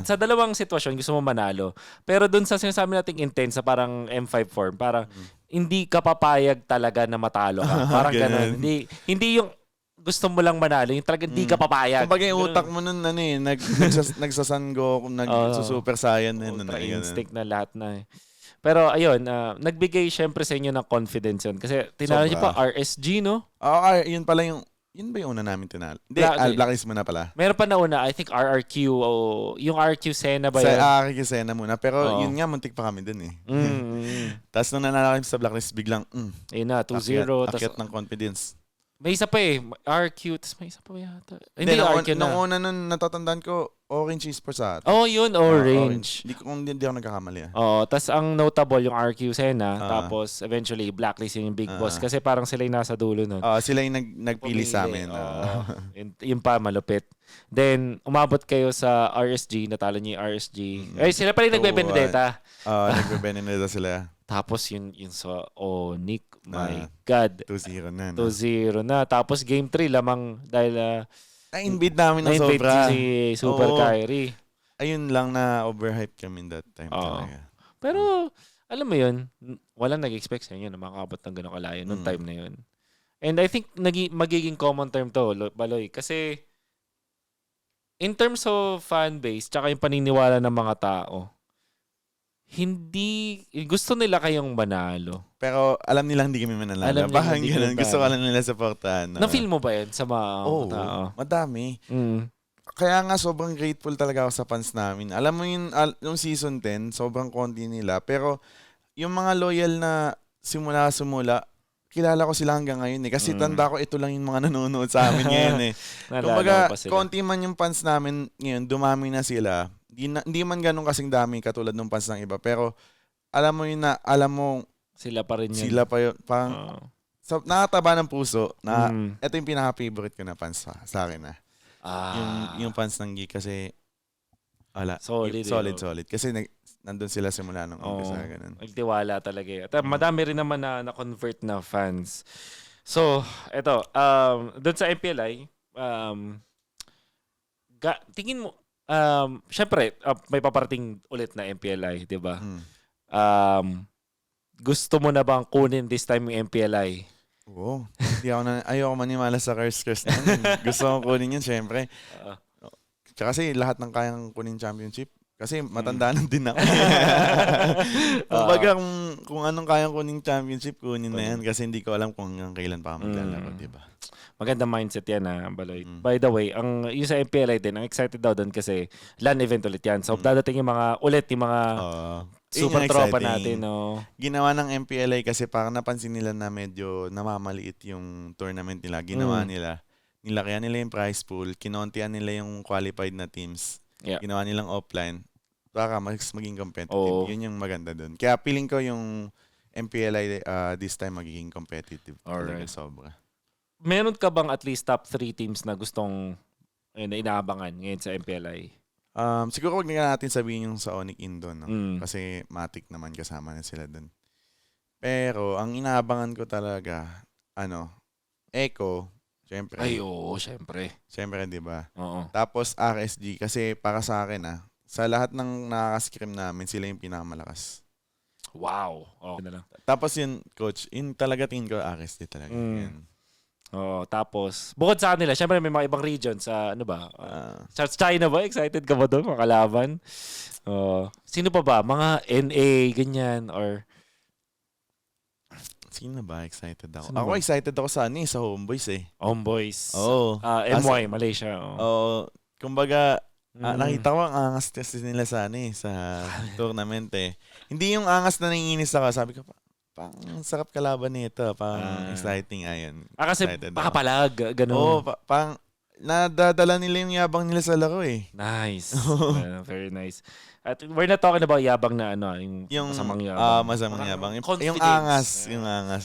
Speaker 4: Sa dalawang sitwasyon, gusto mo manalo. Pero dun sa sinasabi nating intense, sa parang M5 form, parang hindi ka papayag talaga na matalo ka. Parang ganun. Hindi yung gusto mo lang manalo, yung talagang di ka papayag.
Speaker 3: Kumbaga yung utak mo nun, nagsasanggo, nagsusuper saiyan.
Speaker 4: Ultra instinct na lahat na eh. Pero ayun, nagbigay syempre sa inyo ng confidence yun. Kasi tinalo niyo pa RSG, no?
Speaker 3: Oo, yun pala yun ba yung una namin tinalo? Hindi, Blacklist mo na pala.
Speaker 4: Meron pa na una, I think RRQ o yung RQ Sena ba yun?
Speaker 3: Sa RRQ Sena muna. Pero yun nga, muntik pa kami dun eh. Tapos nung nanalo kami sa Blacklist, biglang,
Speaker 4: ayun na, 2-0.
Speaker 3: Akyat ng confidence.
Speaker 4: May isa pa eh, RQ, tapos may isa pa yata. Hindi, RQ na.
Speaker 3: Nung una nun, natatandaan ko, Orange Esports sa atin.
Speaker 4: Oh, yun, Orange.
Speaker 3: Hindi ako nagkakamali.
Speaker 4: Tapos ang notable yung RQ Sena, tapos eventually Blacklist yung Big Boss kasi parang sila yung nasa dulo nun.
Speaker 3: Sila yung nagpili sa amin.
Speaker 4: Yung pa, malupit. Then, umabot kayo sa RSG, natalo niyo yung RSG. Ay, sila pa rin nagbe-Benedetta.
Speaker 3: Nagbe-Benedetta sila.
Speaker 4: Tapos yun sa Onic, my God.
Speaker 3: 2-0 na.
Speaker 4: 2-0 na. Tapos game 3 lamang dahil
Speaker 3: na-invade namin na
Speaker 4: na-invade
Speaker 3: sobra.
Speaker 4: si Super Kyrie.
Speaker 3: Ayun lang na overhype kami that time talaga.
Speaker 4: Pero alam mo yun, walang nag-expect sa inyo na makakabot ng gano'ng kalayo noong time na yun. And I think magiging common term to, Baloy, kasi in terms of fan base tsaka yung paniniwala ng mga tao, hindi gusto nila kayong manalo.
Speaker 3: Pero alam nila hindi kami mananalo. Baka ganun. Gusto ka lang nila supportahan.
Speaker 4: Na-feel mo ba yun sa mga tao?
Speaker 3: Madami. Kaya nga sobrang grateful talaga ako sa fans namin. Alam mo yung season 10, sobrang konti nila. Pero yung mga loyal na simula, kilala ko sila hanggang ngayon eh. Kasi tanda ko ito lang yung mga nanonood sa amin ngayon eh. Kumbaga, konti man yung fans namin ngayon, dumami na sila. Hindi man ganun kasing dami katulad ng fans ng iba. Pero alam mo yun na,
Speaker 4: sila pa rin yun.
Speaker 3: Sila pa yun. Parang, nakataba ng puso na ito yung pinaka-favorite ko na fans sa akin na. Yung fans ng Geek kasi solid. Kasi nandun sila simula nung umpisa.
Speaker 4: Nagtiwala talaga eh. At madami rin naman na convert na fans. So, eto, doon sa MPLI, tingin mo, syempre, may paparating ulit na MPLI, di ba? Gusto mo na bang kunin this time yung MPLI?
Speaker 3: Oo. Ayoko manimala sa curse na yun. Gusto kong kunin yun, syempre. Tsaka kasi lahat ng kayang kunin championship. Kasi matanda na din ako. Kumbaga kung anong kayang kunin championship, kunin na yan. Kasi hindi ko alam kung hanggang kailan pa maglalaro, diba?
Speaker 4: Maganda mindset yan Baloy. By the way, yung sa MPLI din, ang excited daw doon kasi LAN event ulit yan. So dadating yung mga super tropa natin.
Speaker 3: Ginawa ng MPLI kasi parang napansin nila na medyo namamaliit yung tournament nila. Ginawa nila. Nilakyan nila yung prize pool. Kinontian nila yung qualified na teams.
Speaker 4: Yeah.
Speaker 3: Ginawa nilang offline. Baka maging competitive. Yun yung maganda dun. Kaya feeling ko yung MPLI this time magiging competitive. Alright. Sobra.
Speaker 4: Meron ka bang at least top 3 teams na gustong na inaabangan ngayon sa MPLI?
Speaker 3: Siguro wag na natin sabihin yung sa Onic Indo, no? Kasi Matic naman kasama na sila dun. Pero ang inaabangan ko talaga, Echo, syempre.
Speaker 4: Ay, oo, syempre.
Speaker 3: Syempre, di ba?
Speaker 4: Oo.
Speaker 3: Tapos RSG, kasi para sa akin, sa lahat ng nakaka-scrim namin, sila yung pinakamalakas.
Speaker 4: Wow. Okay na lang.
Speaker 3: Tapos yun, coach, yun talaga tingin ko RSG talaga. Yan.
Speaker 4: Tapos, bukod sa kanila, syempre may mga ibang region sa, sa China ba? Excited ka ba doon, mga kalaban? Sino pa ba? Mga NA, ganyan, or...
Speaker 3: Sino ba excited ako? Ako excited ako sa sa Homeboys eh.
Speaker 4: Homeboys.
Speaker 3: Oo.
Speaker 4: MY, Malaysia.
Speaker 3: Oo. Kumbaga, nakita ko ang angas kasi nila sa sa tournament eh. Hindi yung angas na nanginginis ako. Sabi ko, pang sarap kalaban nito. Pang exciting ayon.
Speaker 4: Kasi pakapalag, ganun.
Speaker 3: Oo, pang nadadala nila yung yabang nila sa laro eh.
Speaker 4: Nice. Very nice. At we're not talking about yabang na yung masamang yabang.
Speaker 3: Masamang yabang. Yung angas,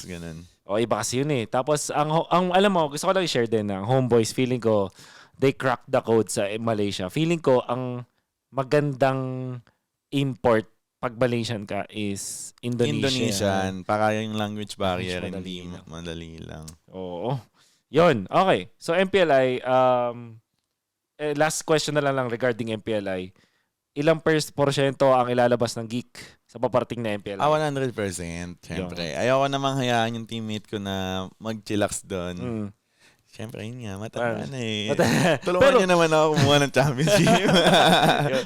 Speaker 3: ganun.
Speaker 4: Iba kasi yun eh. Tapos, ang alam mo, gusto ko lang i-share din ang Homeboys, feeling ko, they cracked the code sa Malaysia. Feeling ko, ang magandang import pag Malaysian ka is Indonesian.
Speaker 3: Para yung language barrier, hindi madali lang.
Speaker 4: Oo. Yun. Okay. So, MPLI, last question na lang regarding MPLI. Ilang porsyento ang ilalabas ng Geek sa paparating na MPLI?
Speaker 3: 100%. Siyempre. Ayoko namang hayaan yung teammate ko na mag-chillax doon. Siyempre, yun nga. Matanda na eh.
Speaker 4: Pero-
Speaker 3: Tulungan niyo naman ako kumuha ng championship.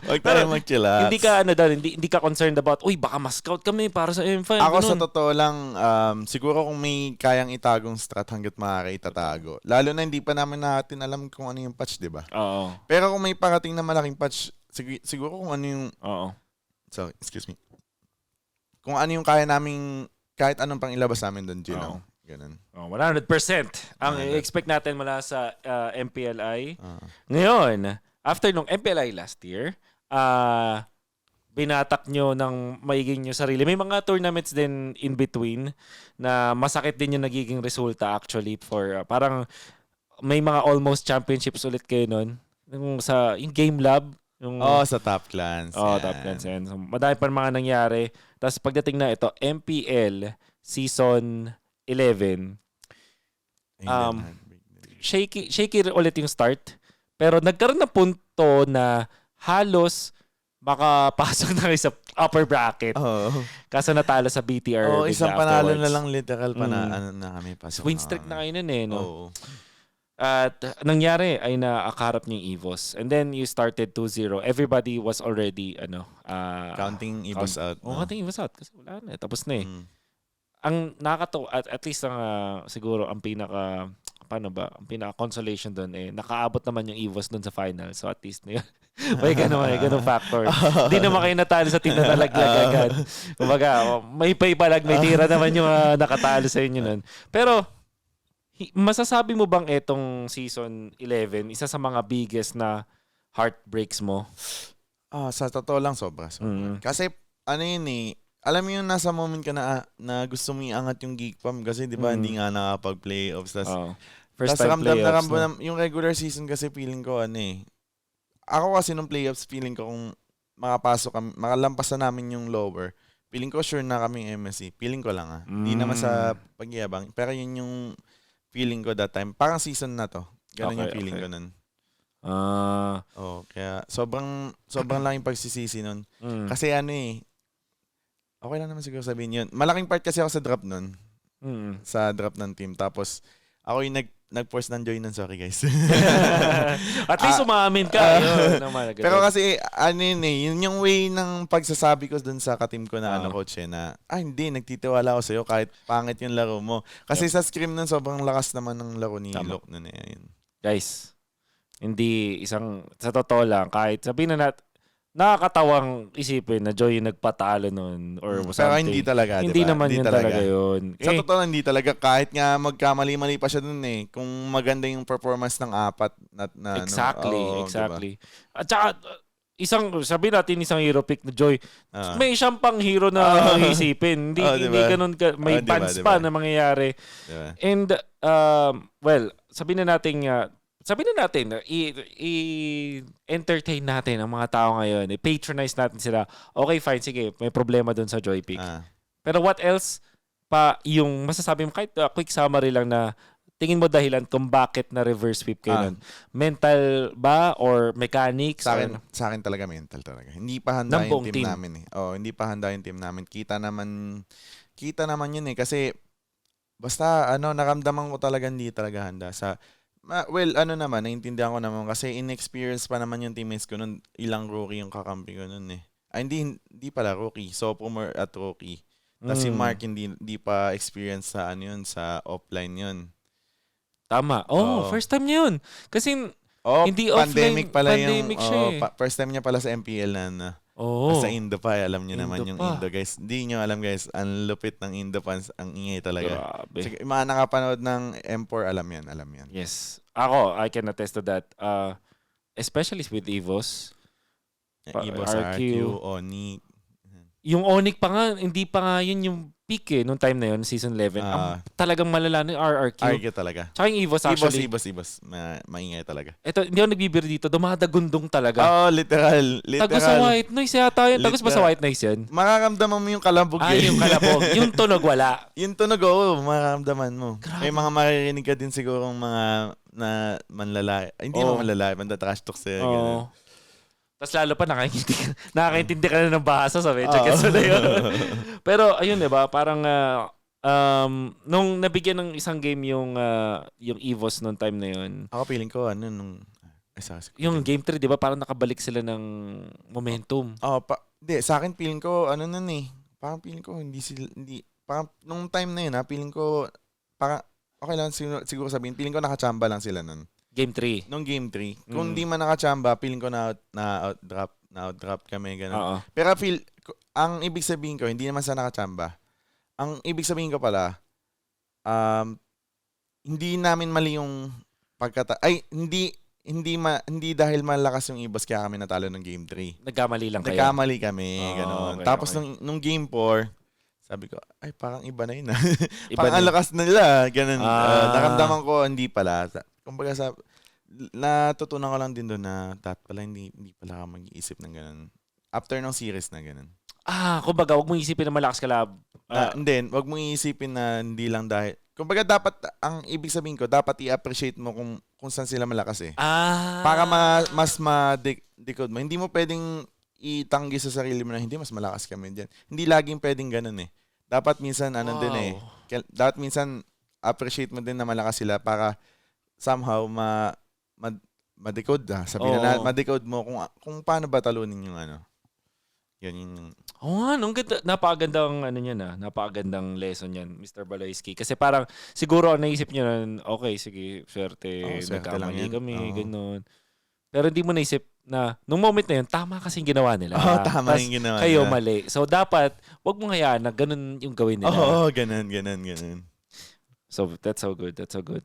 Speaker 3: Huwag tayo mag-chillax.
Speaker 4: Hindi ka hindi ka concerned about, uy, baka ma-scout kami para sa M5.
Speaker 3: Ako
Speaker 4: ganun.
Speaker 3: sa totoo lang, siguro kung may kayang itagong strat hanggat maaari itatago. Lalo na hindi pa namin natin alam kung ano yung patch, di ba?
Speaker 4: Oo.
Speaker 3: Pero kung may parating na malaking patch, siguro kung ano yung...
Speaker 4: Oo.
Speaker 3: Sorry, excuse me. Kung ano yung kaya naming, kahit anong pang ilabas namin doon, Gino. Ganun.
Speaker 4: 100%. Ang expect natin mula sa MPLI.
Speaker 3: Ah.
Speaker 4: Ngayon, after nung MPLI last year, binatak nyo ng maiging nyo sarili. May mga tournaments din in between na masakit din yung nagiging resulta actually for parang may mga almost championships ulit kayo nun. Yung Game Lab. Yung,
Speaker 3: Sa Top Clans. yan.
Speaker 4: Top Clans yan. So, madami pa mga nangyari. Tapos pagdating na ito, MPL Season 11, shaky ulit yung start. Pero nagkaroon ng punto na halos makapasok na rin sa upper bracket. Kaso natalo sa BTR.
Speaker 3: Isang panalo na lang literal ano na kami pasok.
Speaker 4: Win streak na kayo nun eh. No?
Speaker 3: Oo.
Speaker 4: At nangyari ay nakakarap niyo yung EVOS. And then you started 2-0. Everybody was already
Speaker 3: Counting EVOS out.
Speaker 4: Counting EVOS out. Kasi wala na. Tapos na eh. Ang nakakatawa, at least ang siguro ang pinaka consolation doon eh nakaabot naman yung EVOS doon sa final. So at least may ganung factor. Hindi naman kayo natalo sa team na nalaglag agad. Kumbaga, may paybalag, may tira naman yung nakatalo sa inyo nun. Pero masasabi mo bang etong season 11 isa sa mga biggest na heartbreaks mo?
Speaker 3: Sa totoo lang sobra. Kasi ano yun eh, alam mo yung nasa moment ka na gusto mo iangat yung Geek Fam kasi di ba hindi nga nakapag-playoffs.
Speaker 4: First time
Speaker 3: ramdam
Speaker 4: playoffs.
Speaker 3: Na yung regular season kasi feeling ko ako kasi nung playoffs feeling ko kung makapasok kami, makalampas na namin yung lower, feeling ko sure na kaming MSC. Feeling ko lang Hindi naman sa pagyabang. Pero yun yung feeling ko that time. Parang season na to. Ganun yung feeling ko nun. Kaya sobrang laking pagsisisi nun. Kasi okay lang naman siguro sabihin yun. Malaking part kasi ako sa drop nun. Sa drop ng team. Tapos, ako yung nag-force ng join nun. Sorry, guys.
Speaker 4: At least umamin ka.
Speaker 3: Pero kasi, yun yung way ng pagsasabi ko dun sa kateam ko na coach na, hindi, nagtitiwala ako sa'yo kahit pangit yung laro mo. Kasi sa scrim nun, sobrang lakas naman ng laro ni Lok nun.
Speaker 4: Guys, hindi sa totoo lang, kahit sabihin na nakakatawang isipin na Joy yung nagpatalo nun or something.
Speaker 3: Pero hindi talaga,
Speaker 4: hindi
Speaker 3: diba?
Speaker 4: naman
Speaker 3: hindi
Speaker 4: yun talaga yun.
Speaker 3: Sa totoo lang, hindi talaga. Kahit nga magkamali-mali pa siya dun kung maganda yung performance ng apat na
Speaker 4: Exactly.
Speaker 3: Diba?
Speaker 4: At saka, sabi natin isang hero pick na Joy, may siyang pang hero na isipin. Hindi ganun may bans pa na mangyayari.
Speaker 3: Diba?
Speaker 4: And, sabi na natin, i-entertain natin ang mga tao ngayon. I-patronize natin sila. Okay, fine, sige, may problema dun sa Joypick. Pero what else pa yung masasabi mo, kahit quick summary lang na tingin mo dahilan kung bakit na reverse sweep kayo nun? Mental ba or mechanics?
Speaker 3: Sa akin talaga mental talaga. Hindi pa handa yung team namin hindi pa handa yung team namin. Kita naman yun kasi basta naramdaman ko talaga hindi talaga handa naiintindihan ko naman kasi inexperienced pa naman yung teammates ko nun. Ilang rookie yung kakampi ko nun hindi pala rookie. Sophomore at rookie. Tapos si Mark hindi pa experience sa sa offline yun.
Speaker 4: Tama. First time niya yun. Kasi hindi
Speaker 3: pandemic
Speaker 4: offline.
Speaker 3: Pala
Speaker 4: pandemic siya
Speaker 3: first time niya pala sa MPL na sa Indo pa. Alam niyo naman yung Indo, guys. Hindi niyo alam, guys. Ang lupit ng Indo fans. Ang ingay talaga.
Speaker 4: Grabe.
Speaker 3: Sige, mga nakapanood ng M4, alam yan.
Speaker 4: Yes. Ako, I can attest to that. Especially with EVOS.
Speaker 3: EVOS, RQ, Onyx.
Speaker 4: Yung Onyx pa nga, hindi pa nga yun yung peak nung time na yun, season 11. Talagang malala na yung RRQ.
Speaker 3: RQ talaga.
Speaker 4: Tsaka yung EVOS actually.
Speaker 3: EVOS. Maingay talaga.
Speaker 4: Ito, hindi ako nagbibiro dito. Dumadagundong talaga.
Speaker 3: Literal.
Speaker 4: Tagos sa white noise yata yun. Tagos ba sa white noise yun?
Speaker 3: Makakamdaman mo yung kalabog
Speaker 4: yung kalabog. Yung tunog wala.
Speaker 3: Yung tunog, makakamdaman mo. Grabe. May mga maririnig ka din siguro mga na manlalaki. Hindi mo manlalaki. Mandatrash talk sa'yo.
Speaker 4: Tapos lalo pa nakakaintindi ka na ng bahasa sa medyo. Gets mo na yun. Pero ayun, diba? Parang Nung nabigyan ng isang game yung EVOS noong time na yun,
Speaker 3: Ako feeling ko, sorry.
Speaker 4: yung Game 3, di ba, parang nakabalik sila ng momentum.
Speaker 3: Di, sa akin feeling ko, parang feeling ko, parang nung time na yun, feeling ko, parang, okay lang, siguro sabihin, feeling ko nakachamba lang sila nun.
Speaker 4: Game 3.
Speaker 3: Nung Game 3. Kung di man nakachamba, feeling ko na-outdrap kami, gano'n.
Speaker 4: Oo.
Speaker 3: Pero ang ibig sabihin ko, hindi naman sa nakachamba. Ang ibig sabihin ko pala, hindi namin mali yung hindi dahil malakas yung EVOS kaya kami natalo ng Game 3.
Speaker 4: Nagkamali lang kayo.
Speaker 3: Nagkamali kami, gano'n.
Speaker 4: Okay,
Speaker 3: Tapos
Speaker 4: okay.
Speaker 3: nung Game 4, sabi ko, ay parang iba na yun.
Speaker 4: Iba
Speaker 3: Parang
Speaker 4: na
Speaker 3: ang
Speaker 4: yun.
Speaker 3: lakas nila, gano'n.
Speaker 4: Ah.
Speaker 3: Naramdaman ko, hindi pala. Kumbaga natutunan ko lang din doon na pala hindi pala ako mag-iisip ng gano'n. After ng series na gano'n.
Speaker 4: Kumbaga, wag mo isipin na malakas ka lab.
Speaker 3: Hindi, wag mo iisipin na hindi lang dahil. Kumbaga dapat, ang ibig sabihin ko, dapat i-appreciate mo kung saan sila malakas eh. Para mas ma-decode mo. Hindi mo pwedeng itanggi sa sarili mo na hindi mas malakas kami dyan. Hindi laging pwedeng ganun eh. Dapat minsan din eh. Dapat minsan appreciate mo din na malakas sila para somehow ma-decode sabihin na ma-decode mo kung paano ba talunin yung Yun yung...
Speaker 4: Napakagandang napakagandang lesson yan, Mr. Baloyski. Kasi parang siguro ang naisip niyo nun, okay, sige, swerte
Speaker 3: lang
Speaker 4: nagkamali
Speaker 3: yan.
Speaker 4: kami, ganun. Pero hindi mo naisip na nung moment na yun, tama kasing ginawa nila.
Speaker 3: Tama
Speaker 4: Tas
Speaker 3: yung ginawa
Speaker 4: kayo
Speaker 3: nila.
Speaker 4: mali. So dapat, wag mo hayaan na ganun yung gawin nila.
Speaker 3: ganun.
Speaker 4: So that's so good.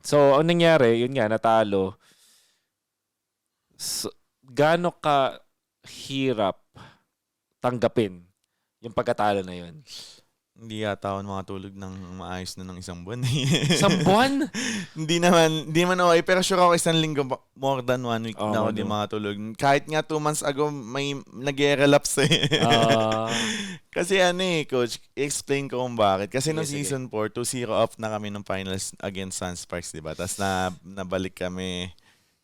Speaker 4: So ang nangyari, yun nga, natalo. So, gaano ka hirap tanggapin yung pagkatalo na yun?
Speaker 3: Hindi yata ako makatulog ng maayos na ng isang buwan.
Speaker 4: Isang buwan?
Speaker 3: Hindi naman okay. Pero sure ako isang linggo, more than 1 week na ako di makatulog. Kahit nga 2 months ago, may nag-relapse eh. Kasi coach, explain ko kung bakit. Kasi
Speaker 4: Sige,
Speaker 3: no season 4, 2-0 off na kami ng finals against Sunsparks, di ba? Tapos nabalik kami,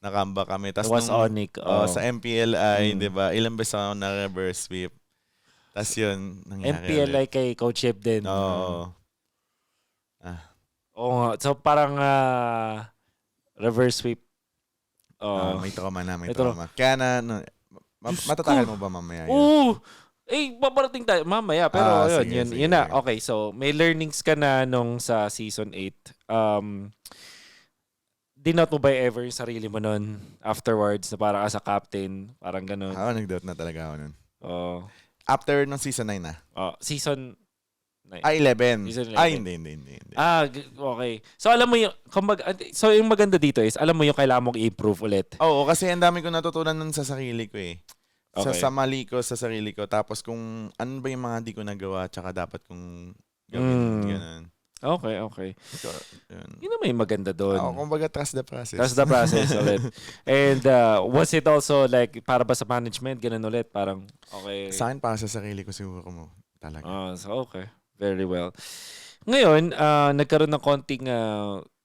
Speaker 3: nakamba kami. Tapos
Speaker 4: was Onic.
Speaker 3: sa MPLI, di ba? Ilang beses ako na-reverse sweep. Tapos yun, nangyari
Speaker 4: MPLI kay Coach Shep din.
Speaker 3: Oo.
Speaker 4: Oo nga. So parang reverse sweep.
Speaker 3: May trauma na. Kaya matatakal mo ba mamaya yun?
Speaker 4: Oo! Babarating tayo mamaya. Pero yun
Speaker 3: sige.
Speaker 4: na. Okay, so may learnings ka na nung sa season 8. Dinout mo ba ever yung sarili mo nun afterwards na parang as a captain? Parang ganun.
Speaker 3: Ako nag-doubt na talaga ako nun. After ng season 9 na?
Speaker 4: Season 9.
Speaker 3: 11.
Speaker 4: Season 11.
Speaker 3: Hindi.
Speaker 4: Okay. So alam mo yung yung maganda dito is alam mo yung kailangan mong i-improve ulit.
Speaker 3: Oo, kasi ang dami ko natutunan nun sa sarili ko eh.
Speaker 4: Okay.
Speaker 3: Sa mali ko, sa sarili ko. Tapos kung ano ba yung mga di ko nagawa, tsaka dapat kong gawin. Ganun.
Speaker 4: Okay.
Speaker 3: So, yun.
Speaker 4: Yun naman yung maganda doon.
Speaker 3: Kumbaga, trust the process.
Speaker 4: Trust the process ulit. And was it also like, para ba sa management, ganun ulit? Parang, okay.
Speaker 3: Sa akin, para sa sarili ko siguro mo. Talaga.
Speaker 4: So okay. Very well. Ngayon, nagkaroon ng konting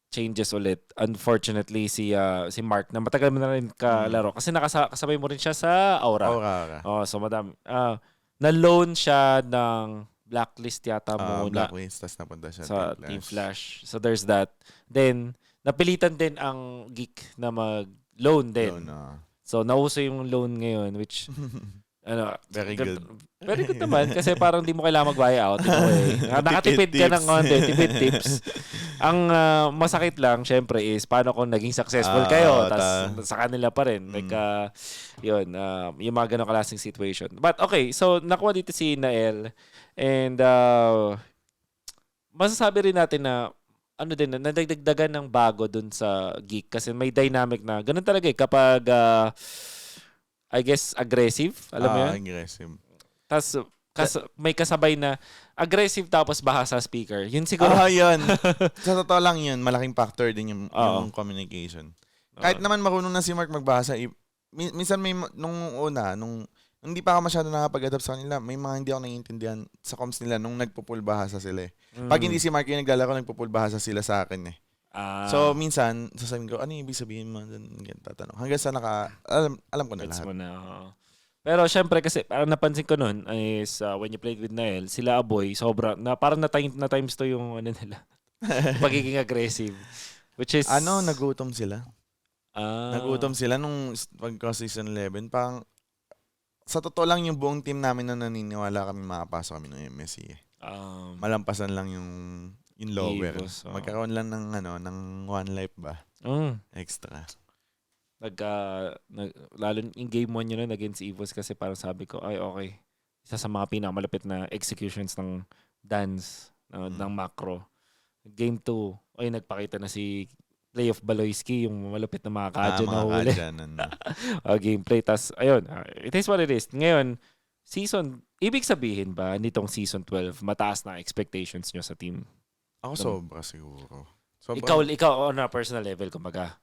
Speaker 4: changes ulit. Unfortunately, si Mark, na matagal mo na rin kalaro. Kasi kasabay mo rin siya sa Aura.
Speaker 3: Aura.
Speaker 4: So madami. Na-loan siya ng Blacklist yata muna.
Speaker 3: Blacklist, tapos napunta siya
Speaker 4: sa Team Flash. So there's that. Then, napilitan din ang Geek na mag-loan din. So nauso yung loan ngayon, which
Speaker 3: very good.
Speaker 4: Very good naman kasi parang di mo kailangan mag-buyout. Nakatipid ka ng konti, tipid tips. Ang masakit lang, syempre, is paano kung naging successful kayo, tapos sa kanila pa rin. Like, yun, yung mga ganong klaseng situation. But okay, so nakuha dito si Nael, and masasabi rin natin na nadagdagan ng bago dun sa Geek kasi may dynamic na ganun talaga kapag I guess aggressive, alam mo yun?
Speaker 3: Aggressive.
Speaker 4: Tapos may kasabay na aggressive tapos baha sa speaker. Yun siguro.
Speaker 3: Yun. Sa totoo lang yun, malaking factor din yung communication. Kahit naman marunong na si Mark magbasa, minsan may nung hindi pa ako masyado nakapag-adapt sa kanila, may mga hindi ako naiintindihan sa comms nila nung nagpo-full bahasa sila eh. Pag hindi si Mark yung naglalaro, nagpo-full bahasa sila sa akin eh. So minsan, sasabihin ko, ano yung ibig sabihin mo? Tatanong. Hanggang sa alam ko na
Speaker 4: Gets
Speaker 3: lahat.
Speaker 4: mo na. Pero syempre kasi parang napansin ko noon is when you played with Nael, sila Aboy, sobra na parang na times to yung ano nila. Pagiging aggressive. Which is
Speaker 3: Nagutom sila. Nagutom sila nung pagka-season 11. Parang, sa totoo lang yung buong team namin na naniniwala kami makapasok kami ng MSC. Malampasan lang yung lower.
Speaker 4: Evos,
Speaker 3: Magkaroon lang ng one life ba? Extra.
Speaker 4: Lalo in game 1 yun against Evos kasi parang sabi ko, ay okay. Isa sa mga pinakamalapit na executions ng dance, ng macro. Game 2, ay nagpakita na si Play of Baloyski, yung malapit na mga kadyo na huli. Gameplay. Tas, ayun, it is what it is. Ngayon, ibig sabihin ba nitong season 12, mataas na expectations nyo sa team?
Speaker 3: Ako sobra siguro.
Speaker 4: Ikaw on a personal level, kumbaga.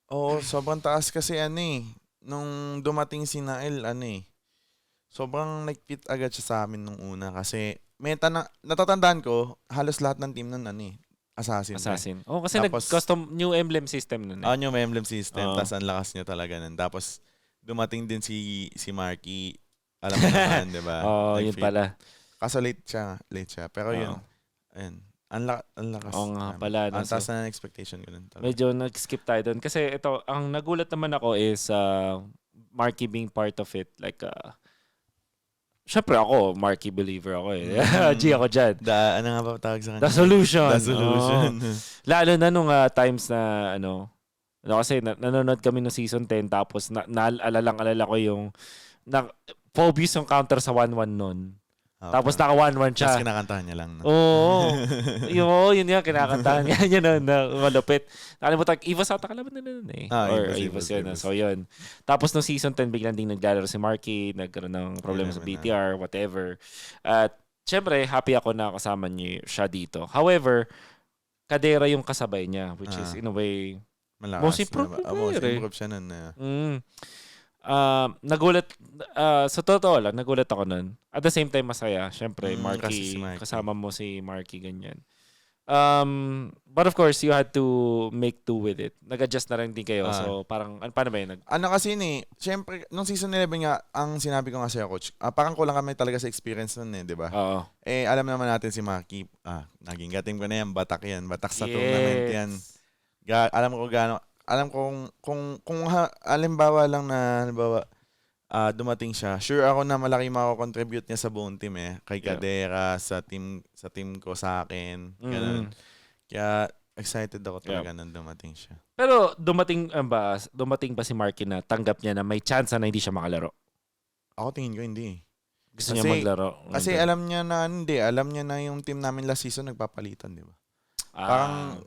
Speaker 3: Oo, sobrang taas kasi nung dumating si Nael, sobrang nag-fit agad siya sa amin nung una kasi natatandaan ko, halos lahat ng team nun, Assassin.
Speaker 4: Kasi nag-custom new emblem system nun.
Speaker 3: New emblem system, tapos ang lakas niya talaga nun. Tapos dumating din si Marky, alam mo naman, di ba?
Speaker 4: Yun pala.
Speaker 3: Kaso late siya. Pero yun, ayun. Ang lakas.
Speaker 4: Oo nga pala.
Speaker 3: Ang taas na expectation ko nun.
Speaker 4: Medyo nag-skip tayo doon. Kasi ito, ang nagulat naman ako is Marky being part of it. Like, syempre ako, Marky believer ako eh. G ako dyan.
Speaker 3: Ano nga ba tawag sa kanya?
Speaker 4: The solution.
Speaker 3: The solution.
Speaker 4: Lalo na nung times na kasi nanonood kami ng season 10 tapos alala ko yung Phobius yung counter sa 1-1 nun. Tapos naka 1-1 siya.
Speaker 3: Tapos kinakantahan niya lang.
Speaker 4: Oo. Yun yung kinakantahan niya. Yun na malupit. Nakalimutan, Evos ata kalaban na nun eh. Or Evos yun. So yun. Tapos no season 10, biglang ding naglalaro si Marky, nagkaroon ng problema sa BTR, whatever. At syempre, happy ako na kasama niya siya dito. However, Kadera yung kasabay niya, which is in a way,
Speaker 3: malakas.
Speaker 4: most improved
Speaker 3: siya nun.
Speaker 4: Nagulat sa totoo lang, nagulat ako nun. At the same time masaya, syempre Marky,
Speaker 3: si Marky.
Speaker 4: kasama mo si Marky ganyan. But of course, you had to make do with it. Nag-adjust na rin din kayo. So parang paano ba yun?
Speaker 3: Kasi syempre nung season 11 nga, ang sinabi ko nga sa'yo, coach, parang kulang kami talaga sa experience nun di ba?
Speaker 4: Oo.
Speaker 3: Alam naman natin si Marky, naging gating ko na yan, batak sa tournament yan. Alam kung halimbawa lang na dumating siya, sure ako na malaki mako-contribute niya sa buong team kay Kadera, sa team ko, sa akin, ganun. Kaya excited ako talaga nang dumating siya.
Speaker 4: Pero dumating ba si Marky na tanggap niya na may chance na hindi siya makalaro?
Speaker 3: Ako tingin ko hindi.
Speaker 4: Gusto niya maglaro.
Speaker 3: Kasi alam niya na yung team namin last season nagpapalitan, di ba? Parang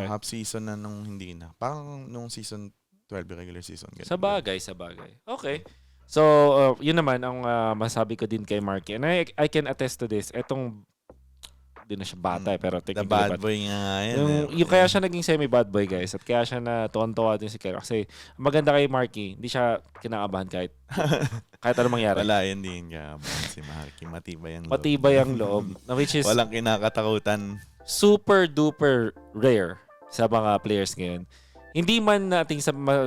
Speaker 3: half season na nung hindi na. Parang nung season 12 regular season.
Speaker 4: Sa bagay. Okay. So, yun naman ang masabi ko din kay Marky. And I can attest to this. Etong, di na siya bata pero
Speaker 3: the
Speaker 4: technically
Speaker 3: bad boy nga yan.
Speaker 4: Yung kaya siya naging semi-bad boy, guys. At kaya siya na tuwan-tuwa din si Kero. Kasi maganda kay Marky, hindi siya kinakabahan kahit anong mangyari.
Speaker 3: Wala, hindi yung kinakabahan si Marky.
Speaker 4: Matibay ang loob. Which is
Speaker 3: walang kinakatakutan.
Speaker 4: Super duper rare sa mga players ngayon. Hindi man nating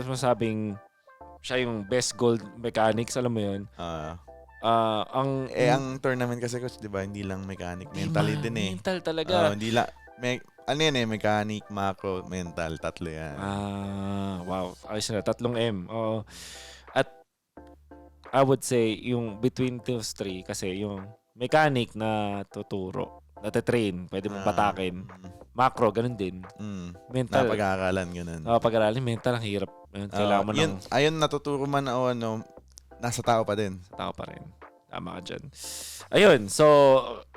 Speaker 4: masabing siya yung best gold mechanics, alam mo yun.
Speaker 3: Ang tournament kasi, coach, 'di ba, hindi lang mechanic, mentally din eh.
Speaker 4: Mental talaga.
Speaker 3: Hindi lang mechanic, macro, mental, tatlo 'yan.
Speaker 4: Wow. Ayos na, 3M. Oo. At I would say yung between those three kasi yung mechanic na tuturo, nate-train, pwede mong patakin. Macro, ganun din. Mental.
Speaker 3: Napag-aaralan, ganun.
Speaker 4: Pag-aaralan, mental, ang hirap. Kailangan mo
Speaker 3: ayun, natuturo man o nasa tao pa din.
Speaker 4: Sa tao pa rin. Tama ka dyan. Ayun, so,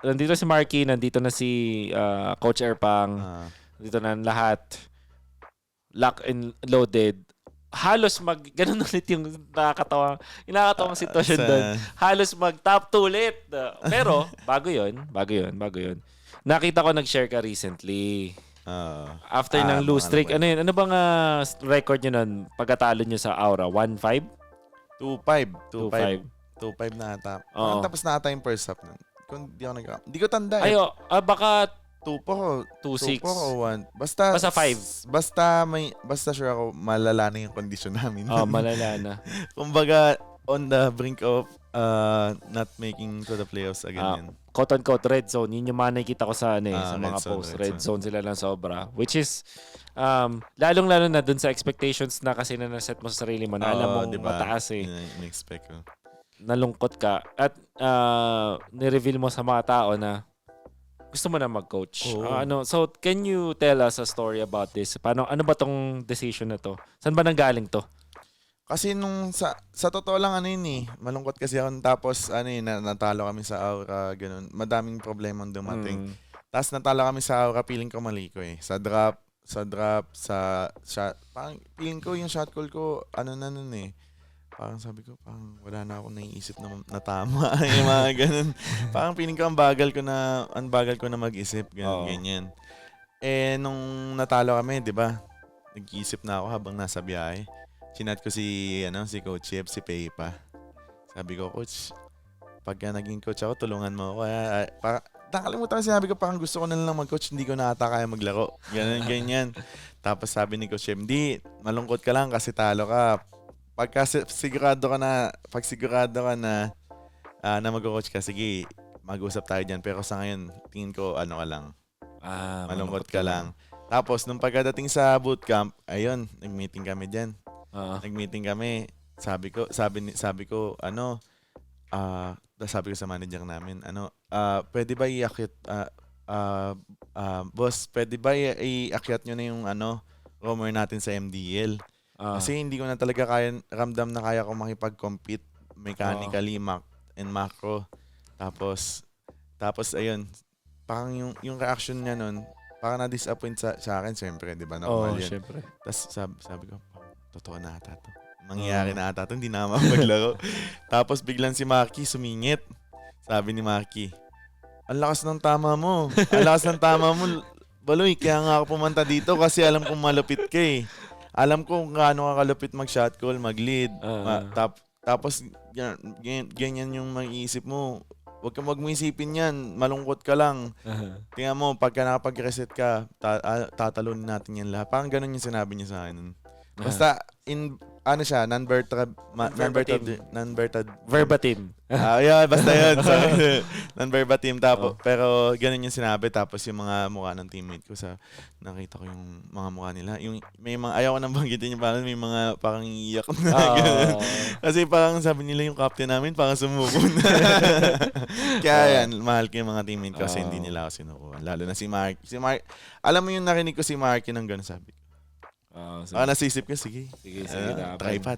Speaker 4: nandito si Marky, nandito na si Coach Erpang, nandito na lahat. Lock and loaded. Halos ganun ulit yung nakakatawang sitwasyon doon. Halos top 2 ulit. Pero, bago yun. Nakita ko nag-share ka recently. After ng lose streak, ano yun? Ano bang record nyo nun pagkatalo nyo sa Aura? 1-5?
Speaker 3: 2-5 na ata. Tapos na ata yung first half nun. Hindi ko tanda eh.
Speaker 4: Baka
Speaker 3: 2-4 o 1.
Speaker 4: Basta 5.
Speaker 3: Basta sure ako malala na yung kondisyon namin.
Speaker 4: Malala na.
Speaker 3: Kumbaga, on the brink of not making to the playoffs again.
Speaker 4: Quote-unquote red zone. Yun yung mga nakikita ko sa, sa mga
Speaker 3: red zone,
Speaker 4: posts.
Speaker 3: red
Speaker 4: Red zone sila lang sobra. Which is, lalong-lalo na dun sa expectations na kasi na naset mo sa sarili mo na alam mong mataas eh.
Speaker 3: In-expect ko.
Speaker 4: Nalungkot ka. At nireveal mo sa mga tao na gusto mo na mag-coach. So, can you tell us a story about this? Ano ba tong decision na to? Saan ba nanggaling to?
Speaker 3: Kasi nung sa totoo lang malungkot kasi ako tapos natalo kami sa Aura ganun. Madaming problema dumating. Tapos natalo kami sa Aura, feeling ko mali ko eh. Sa drop, sa shot. Parang feeling ko yung shot call ko nun eh. Parang sabi ko, parang wala na akong naiisip na tama. Yung mga ganun. Parang feeling ko ang bagal ko na mag-isip. Ganyan. Eh, nung natalo kami, di ba? Nag-iisip na ako habang nasa biyahe. Chinat ko si Coach Chip, si Peipa. Sabi ko, Coach, pagka naging coach ako, tulungan mo ako. Nakalimutan ko sinabi ko, parang gusto ko na lang mag-coach, hindi ko na ata kaya maglaro. Ganyan. Tapos sabi ni Coach Chip, hindi, malungkot ka lang kasi talo ka. Pag sigurado ka na mag-coach ka, sige, mag-usap tayo dyan. Pero sa ngayon, tingin ko, ka lang. Malungkot ka lang. Tapos, nung pagdating sa bootcamp, ayun, nag-meeting kami dyan. Nag-meeting kami. Sabi ko sa manager namin, pwede ba boss, pwede ba iakyat nyo na yung roamer natin sa MDL? Kasi hindi ko na talaga ramdam na kaya ko makipag-compete mechanically, and macro. Tapos ayun, parang yung reaction niya nun, parang na-disappoint sa akin, siyempre, di ba? Normal yan.
Speaker 4: Syempre.
Speaker 3: Tapos sabi ko, totoo na ata to. Mangyayari na ata to, hindi na maglaro. Tapos biglang si Marky sumingit. Sabi ni Marky, ang lakas ng tama mo. Baloy, kaya nga ako pumunta dito kasi alam kong malupit ka eh. Alam ko kung gaano ka kalupit mag-shot call, mag-lead. Tapos, ganyan yung mag-iisip mo. Huwag mo isipin yan. Malungkot ka lang. Tingnan mo, pagka nakapag-reset ka, tatalunin natin yan lahat. Parang ganun yung sinabi niya sa akin. Basta,
Speaker 4: Verbatim.
Speaker 3: Yeah, basta yun. Non-verbatim. Pero ganun yung sinabi. Tapos yung mga mukha ng teammate ko, nakita ko yung mga mukha nila. May mga, ayaw ko nang banggitin yung parang may mga parang iiyak na. Kasi parang sabi nila yung captain namin, parang sumuko na. Kaya yan, mahal ko yung mga teammate ko kasi hindi nila ako sinukuha. Lalo na si Mark. Alam mo yung narinig ko si Marky nang gano'n sabi. Nasisip ko, sige. Sige, try pa.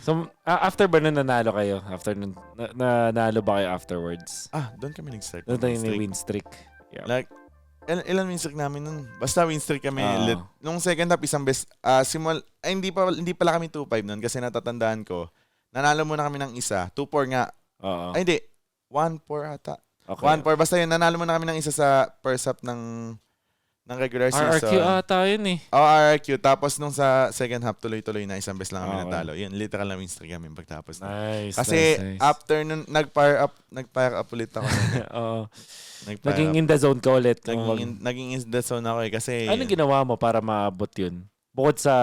Speaker 4: So, after ba nun nanalo kayo? After nun, nanalo ba kayo afterwards?
Speaker 3: Doon kami nag-start.
Speaker 4: Doon tayo may win streak. Yeah.
Speaker 3: Like, ilan win streak namin nun? Basta win streak kami. Nung second half, isang best, hindi pala kami 2-5 nun kasi natatandaan ko, nanalo muna kami ng isa. 2-4 nga. Ay, hindi. 1-4 ata. Okay. 1-4. Basta yun, nanalo muna kami ng isa sa first half ng regular season.
Speaker 4: RRQ ata yun eh.
Speaker 3: RRQ. Tapos nung sa second half, tuloy-tuloy na isang beses lang kami natalo. Yun, literal na win streak kami pagtapos.
Speaker 4: Nice.
Speaker 3: Kasi after nun, nag-fire up ulit ako.
Speaker 4: Naging in the zone ka ulit.
Speaker 3: Naging in the zone ako eh. Kasi
Speaker 4: anong ginawa mo para maabot yun? Bukod sa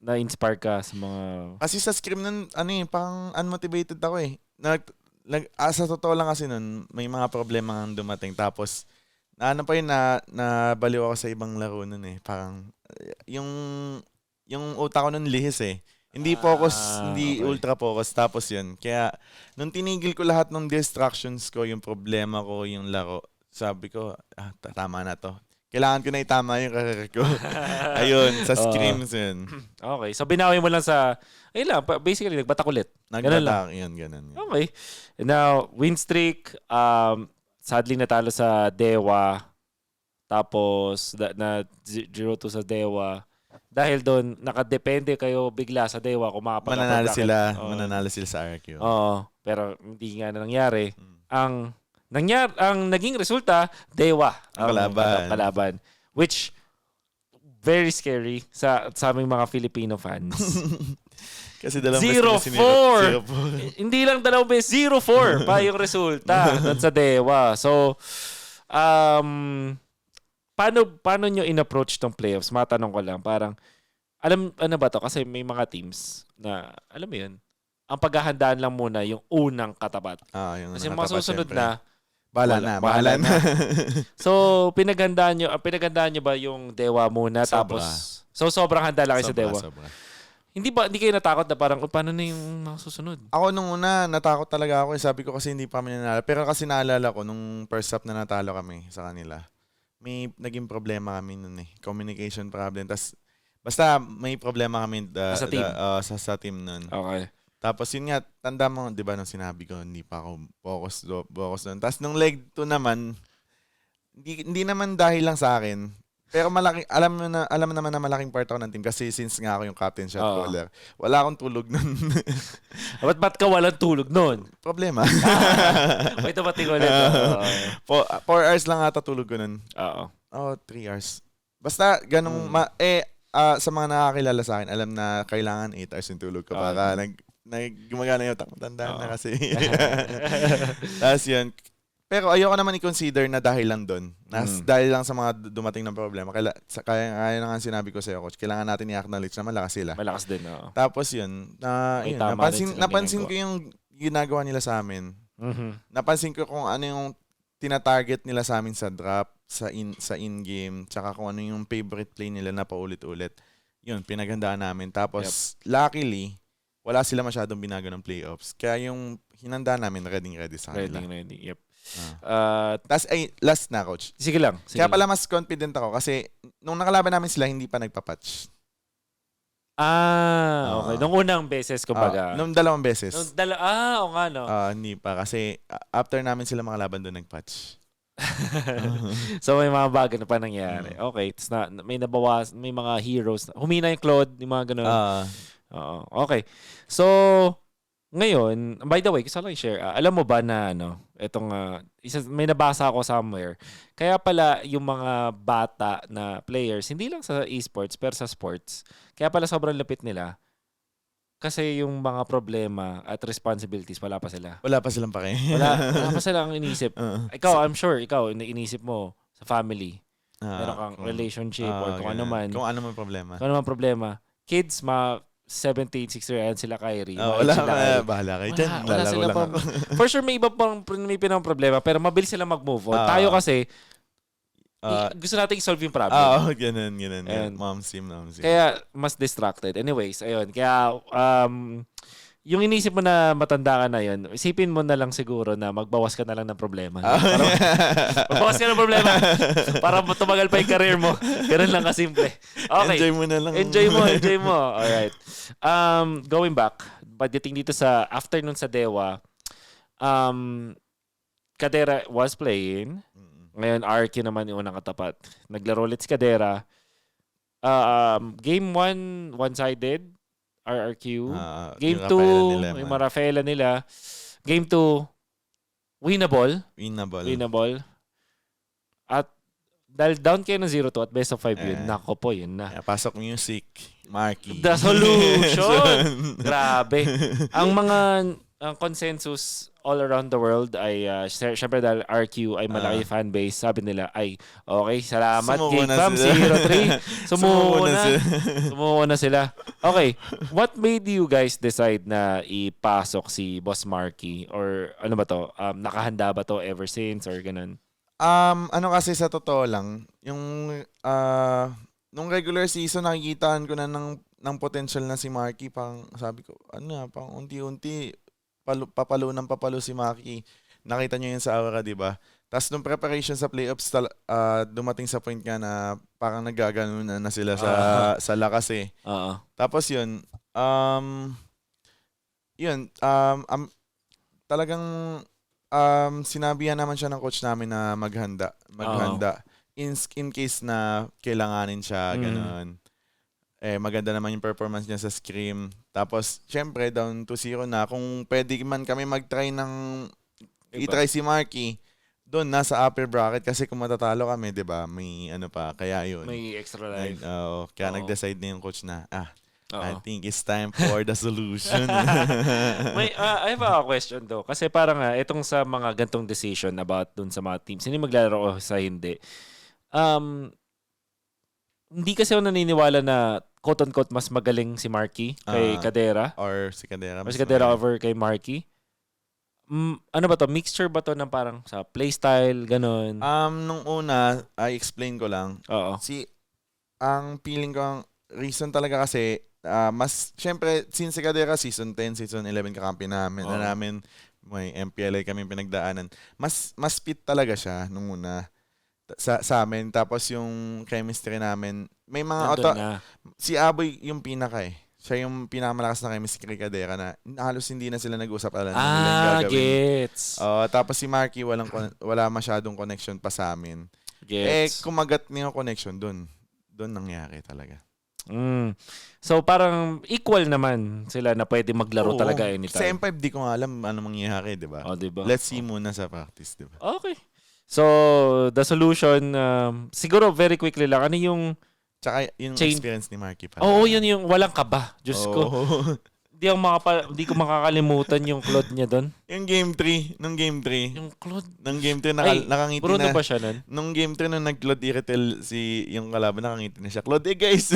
Speaker 4: na-inspire ka sa mga...
Speaker 3: Kasi sa scrim nun, parang unmotivated ako eh. Sa totoo lang kasi nun, may mga problema ang dumating. Tapos, nabaliw ako sa ibang laro nun eh. Parang, yung utak ko nun lihis eh. Hindi focus, hindi okay. Ultra focus. Tapos yun. Kaya, nung tinigil ko lahat ng distractions ko, yung problema ko, yung laro, sabi ko, tama na to. Kailangan ko na itama yung career ko. Ayun, sa scrims yun.
Speaker 4: Okay, so binawi mo lang sa, ayun lang, basically, nagbatak ulit.
Speaker 3: Nagbatak, yun, ganun.
Speaker 4: Okay. Now, win streak, sadly natalo sa Dewa. Tapos na 0-2 sa Dewa. Dahil doon nakadepende kayo bigla sa Dewa kung makapag-bracket.
Speaker 3: Mananalo sila sa RQ.
Speaker 4: Oo, pero hindi nga na nangyari. Ang naging resulta, Dewa ang kalaban. Which very scary sa aming mga Filipino fans.
Speaker 3: Kasi 0-4.
Speaker 4: Hindi lang 2 beses, 0-4 pa yung resulta doon sa Dewa. So, paano nyo in-approach tong playoffs? Matanong ko lang, parang, ano ba to? Kasi may mga teams na, alam mo yun, ang paghahandaan lang muna yung unang katapat.
Speaker 3: Yung
Speaker 4: Kasi mga
Speaker 3: nakatapat,
Speaker 4: susunod
Speaker 3: syempre.
Speaker 4: na,
Speaker 3: Bahala na.
Speaker 4: So, pinaghandaan nyo ba yung Dewa muna?
Speaker 3: Sobra.
Speaker 4: Tapos, sobrang handa lang kayo sa Dewa.
Speaker 3: Sobra.
Speaker 4: Hindi kayo natakot na parang, paano na yung mga susunod?
Speaker 3: Ako nung una, natakot talaga ako. Sabi ko kasi hindi pa kami nanalo. Pero kasi naalala ko, nung first half na natalo kami sa kanila, may naging problema kami nun eh. Communication problem. Tas, basta may problema kami
Speaker 4: Sa team?
Speaker 3: sa team nun.
Speaker 4: Okay.
Speaker 3: Tapos yun nga, tanda mo, di ba nung sinabi ko, hindi pa ako focus doon. Tapos nung leg 2 naman, hindi naman dahil lang sa akin. Pero alam mo naman na malaking part ako ng team kasi since nga ako yung captain shot caller, wala akong tulog nun.
Speaker 4: Ba't ka walang tulog nun?
Speaker 3: Problema.
Speaker 4: May tumating ulit.
Speaker 3: 4 hours lang ata tulog ko nun.
Speaker 4: Oo.
Speaker 3: 3 hours. Basta ganong, sa mga nakakilala sa akin, alam na kailangan 8 hours yung tulog ko para gumagana yung tandaan na kasi. Tapos yun. Pero ayoko naman i-consider na dahil lang doon. Dahil lang sa mga dumating ng problema. Kaya na nga sinabi ko sa'yo, coach, kailangan natin i-acknowledge na malakas sila.
Speaker 4: Malakas din, oo.
Speaker 3: Tapos yun, napansin ko yung ginagawa nila sa amin.
Speaker 4: Mm-hmm.
Speaker 3: Napansin ko kung ano yung tina-target nila sa amin sa drop, sa in-game, tsaka kung ano yung favorite play nila na paulit-ulit. Yun, pinaghandaan namin. Tapos, luckily, wala sila masyadong binago ng playoffs. Kaya yung hinanda namin, ready sa kanila.
Speaker 4: Ready, yep.
Speaker 3: Tapos, last na, coach.
Speaker 4: Sige lang.
Speaker 3: Kaya pala mas confident ako kasi nung nakalaban namin sila, hindi pa nagpa-patch.
Speaker 4: Okay. Nung unang beses, kumbaga.
Speaker 3: Nung dalawang beses.
Speaker 4: Oo nga, no?
Speaker 3: Hindi pa. Kasi after namin sila makalaban doon, nag-patch.
Speaker 4: So, may mga bago na pa nangyari. Okay. May nabawas, may mga heroes. Humina yung Claude, yung mga ganun. Okay. So, ngayon, by the way, gusto ko lang i-share. Alam mo ba na may nabasa ako somewhere. Kaya pala yung mga bata na players, hindi lang sa esports, pero sa sports, kaya pala sobrang lapit nila. Kasi yung mga problema at responsibilities, wala pa sila.
Speaker 3: Wala pa silang pake.
Speaker 4: Wala pa silang inisip. Ikaw, I'm sure, inisip mo sa family. Meron kang relationship or kung ano man.
Speaker 3: Kung ano man problema.
Speaker 4: Kung ano man problema. Kids, 17, 16 years sila Kyrie.
Speaker 3: Bahala kayo dyan. Lalaro lang ako.
Speaker 4: For sure, may iba pang problema, pero mabilis sila mag-move on. Tayo kasi, gusto natin i-solve yung problem.
Speaker 3: Ganun. Mom sim.
Speaker 4: Kaya, mas distracted. Anyways, ayun. Kaya, yung inisip mo na matanda ka na yun, isipin mo na lang siguro na magbawas ka na lang ng problema. Magbawas ka ng problema para tumagal pa yung career mo. Ganun lang kasimple. Okay.
Speaker 3: Enjoy mo na lang.
Speaker 4: Enjoy mo. Alright. Going back, pagdating dito sa afternoon sa Dewa, Kadera was playing. Ngayon, RQ naman yung unang katapat. Naglaro ulit si Kadera. Game 1, one-sided. RRQ. Game 2, yung Rafaela nila. Game 2, winnable. At dahil down kayo ng 0-2 at best of 5 yun, nako po, yun na.
Speaker 3: Pasok music, Marky.
Speaker 4: The solution! Grabe. Ang consensus all around the world ay, syempre dahil RQ ay malaki fan base, sabi nila ay, okay, salamat, K-Fam, 0-3. Sumuko na sila. Okay, what made you guys decide na ipasok si Boss Marky? Or ano ba to? Nakahanda ba to ever since or ganun?
Speaker 3: Kasi sa totoo lang, yung nung regular season nakikitaan ko na ng potential na si Marky, pang sabi ko, pang unti-unti papalo si Marky. Nakita niyo yun sa Aura, di ba? Tapos nung preparation sa playoffs, dumating sa point nga na parang naggagano na sila sa lakas eh. Tapos yun, talagang sinabihan naman siya ng coach namin na maghanda. In case na kailanganin siya, gano'n. Maganda naman yung performance niya sa scrim. Tapos, syempre, down to 0 na. Kung pwede man kami mag-try i-try si Marky, doon, nasa upper bracket. Kasi kung matatalo kami, di ba, may kaya yun.
Speaker 4: May extra life.
Speaker 3: Kaya nag-decide na yung coach na, I think it's time for the solution.
Speaker 4: I have a question though. Kasi parang itong sa mga gantong decision about dun sa mga teams, hindi maglalaro o sa hindi. Hindi kasi ako naniniwala na quote-unquote mas magaling si Marky kay Kadera.
Speaker 3: Or si Kadera.
Speaker 4: Or si Kadera over kay Marky. Ano ba to? Mixture ba to ng parang sa playstyle, ganun?
Speaker 3: Nung una, I-explain ko lang.
Speaker 4: Oo.
Speaker 3: Ang feeling ko, ang reason talaga kasi, mas, syempre, since si Kadera, season 10, season 11 kakampi namin, na namin, may MPLA kami pinagdaanan. Mas fit talaga siya nung una sa amin. Tapos yung chemistry namin, may mga si Aboy yung pinaka Siya yung pinakamalakas na chemistry kay Kadera na halos hindi na sila nag-usap alam nila yung gagawin.
Speaker 4: Gets.
Speaker 3: Tapos si Marky wala masyadong connection pa sa amin.
Speaker 4: Gets.
Speaker 3: Kumagat niya yung connection doon nangyari talaga.
Speaker 4: So parang equal naman sila na pwede maglaro talaga anytime.
Speaker 3: Sa M5 di ko nga alam ano mangyayari, di ba?
Speaker 4: Diba?
Speaker 3: Let's see muna sa practice, di ba?
Speaker 4: Okay. So the solution, siguro very quickly lang, ano yung
Speaker 3: tsaka yung experience ni Marky pa.
Speaker 4: Yun yung walang kaba. Diyos ko. Hindi ko makakalimutan yung Claude niya doon.
Speaker 3: Yung game 3. Nung game 3.
Speaker 4: Yung Claude.
Speaker 3: Nung game 3, nakangiti
Speaker 4: Bruno
Speaker 3: na.
Speaker 4: ba siya nun?
Speaker 3: Nung game 3, nung nag-Claude Iritel yung kalaban, nakangiti na siya. Claude, guys.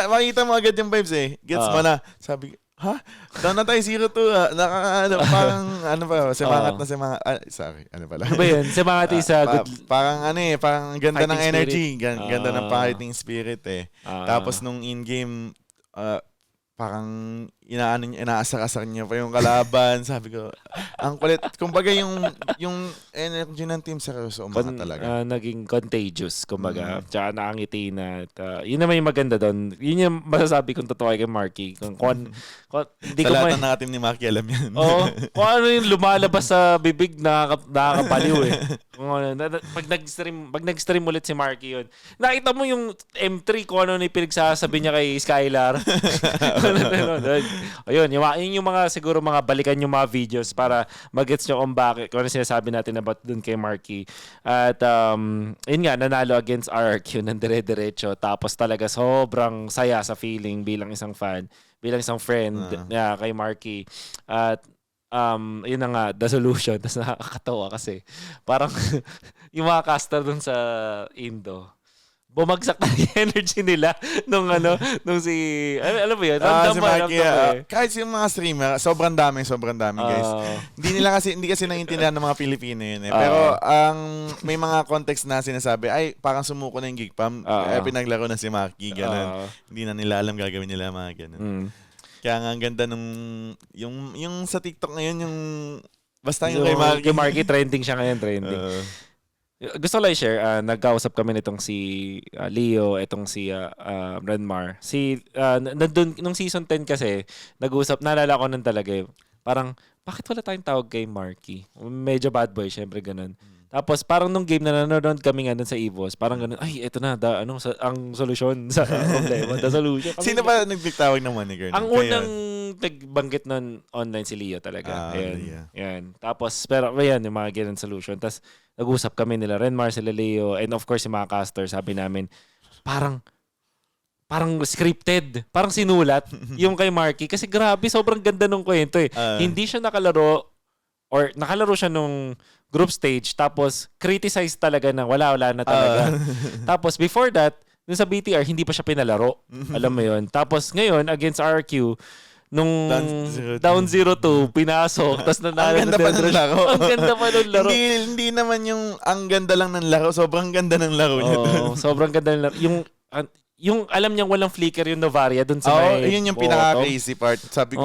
Speaker 3: Makikita mo agad yung vibes Gets mo na. Sabi, down na tayo 0-2 parang simangat na simangat. Sorry, ano pala?
Speaker 4: Ano ba yun? Simangat isa good.
Speaker 3: Parang parang ganda ng energy.
Speaker 4: Spirit.
Speaker 3: Ganda ng fighting spirit Tapos nung in-game, parang inaasar-asar niya pa yung kalaban. Sabi ko, ang kulit. Kumbaga yung energy ng team seryoso umangat talaga.
Speaker 4: Naging contagious, kumbaga. Tsaka nakangiti na. Yun naman yung maganda doon. Yun yung masasabi kong totoo kay Marky.
Speaker 3: Sa lahat ng team ni Marky, alam yan.
Speaker 4: Kung ano yung lumalabas sa bibig, nakakapaliw Pag nag-stream ulit si Marky yun. Nakita mo yung M3 kung ano yung pinagsasabi niya kay Skylar. Ayun, yun yung mga siguro mga balikan yung mga videos para mag-gets nyo kung bakit, kung ano sinasabi natin about dun kay Marky. At yun nga, nanalo against RRQ ng dire-diretso. Tapos talaga sobrang saya sa feeling bilang isang fan, bilang isang friend kay Marky. At yun na nga, the solution. Tapos nakakatawa kasi parang yung mga caster dun sa Indo, bumagsak na yung energy nila nung si alam mo yun,
Speaker 3: si Marky, kahit yung mga streamer, sobrang dami guys. Hindi kasi naiintindihan ng mga Pilipino yun pero may mga context na sinasabi, ay parang sumuko na yung Gigpam, pinaglaro na si Marky, ganun. Hindi na nila alam gagawin nila mga ganun. Kaya nga ang ganda nung yung sa TikTok ngayon, yung basta yung
Speaker 4: kay Marky trending siya ngayon, trending. Gusto ko lang i-share, nagkausap kami nitong si Leo, itong si Renmar. Nung season 10 kasi, nag-usap, naalala ko nun talaga parang, bakit wala tayong tawag kay Marky? Medyo bad boy, syempre ganun. Tapos parang nung game na nanonood kami nga dun sa EVOS, parang ganun, ay, eto na, ang solusyon sa problema, the solution.
Speaker 3: Sino ba nagtawag ng money girl?
Speaker 4: Ang unang nagbanggit nun online si Leo talaga. Ayan. Tapos, pero ayan, yung mga ganun solution. Tapos, nag-usap kami nila Renmar, sila Leo, and of course, yung mga casters, sabi namin, parang scripted. Parang sinulat yung kay Marky. Kasi grabe, sobrang ganda nung kwento Hindi siya nakalaro siya nung group stage, tapos criticize talaga na wala na talaga. Tapos before that, nung sa BTR, hindi pa siya pinalaro. Alam mo yun. Tapos ngayon, against RQ, nung down 0-2, pinasok, tapos nanalo
Speaker 3: ang ganda pa ng laro.
Speaker 4: Ang ganda pa ng laro.
Speaker 3: Hindi naman yung ang ganda lang ng laro, sobrang ganda ng laro niya.
Speaker 4: Sobrang ganda ng laro. Yung alam niyang walang flicker yung Novaria dun sa may
Speaker 3: yun yung pinaka-crazy part. Sabi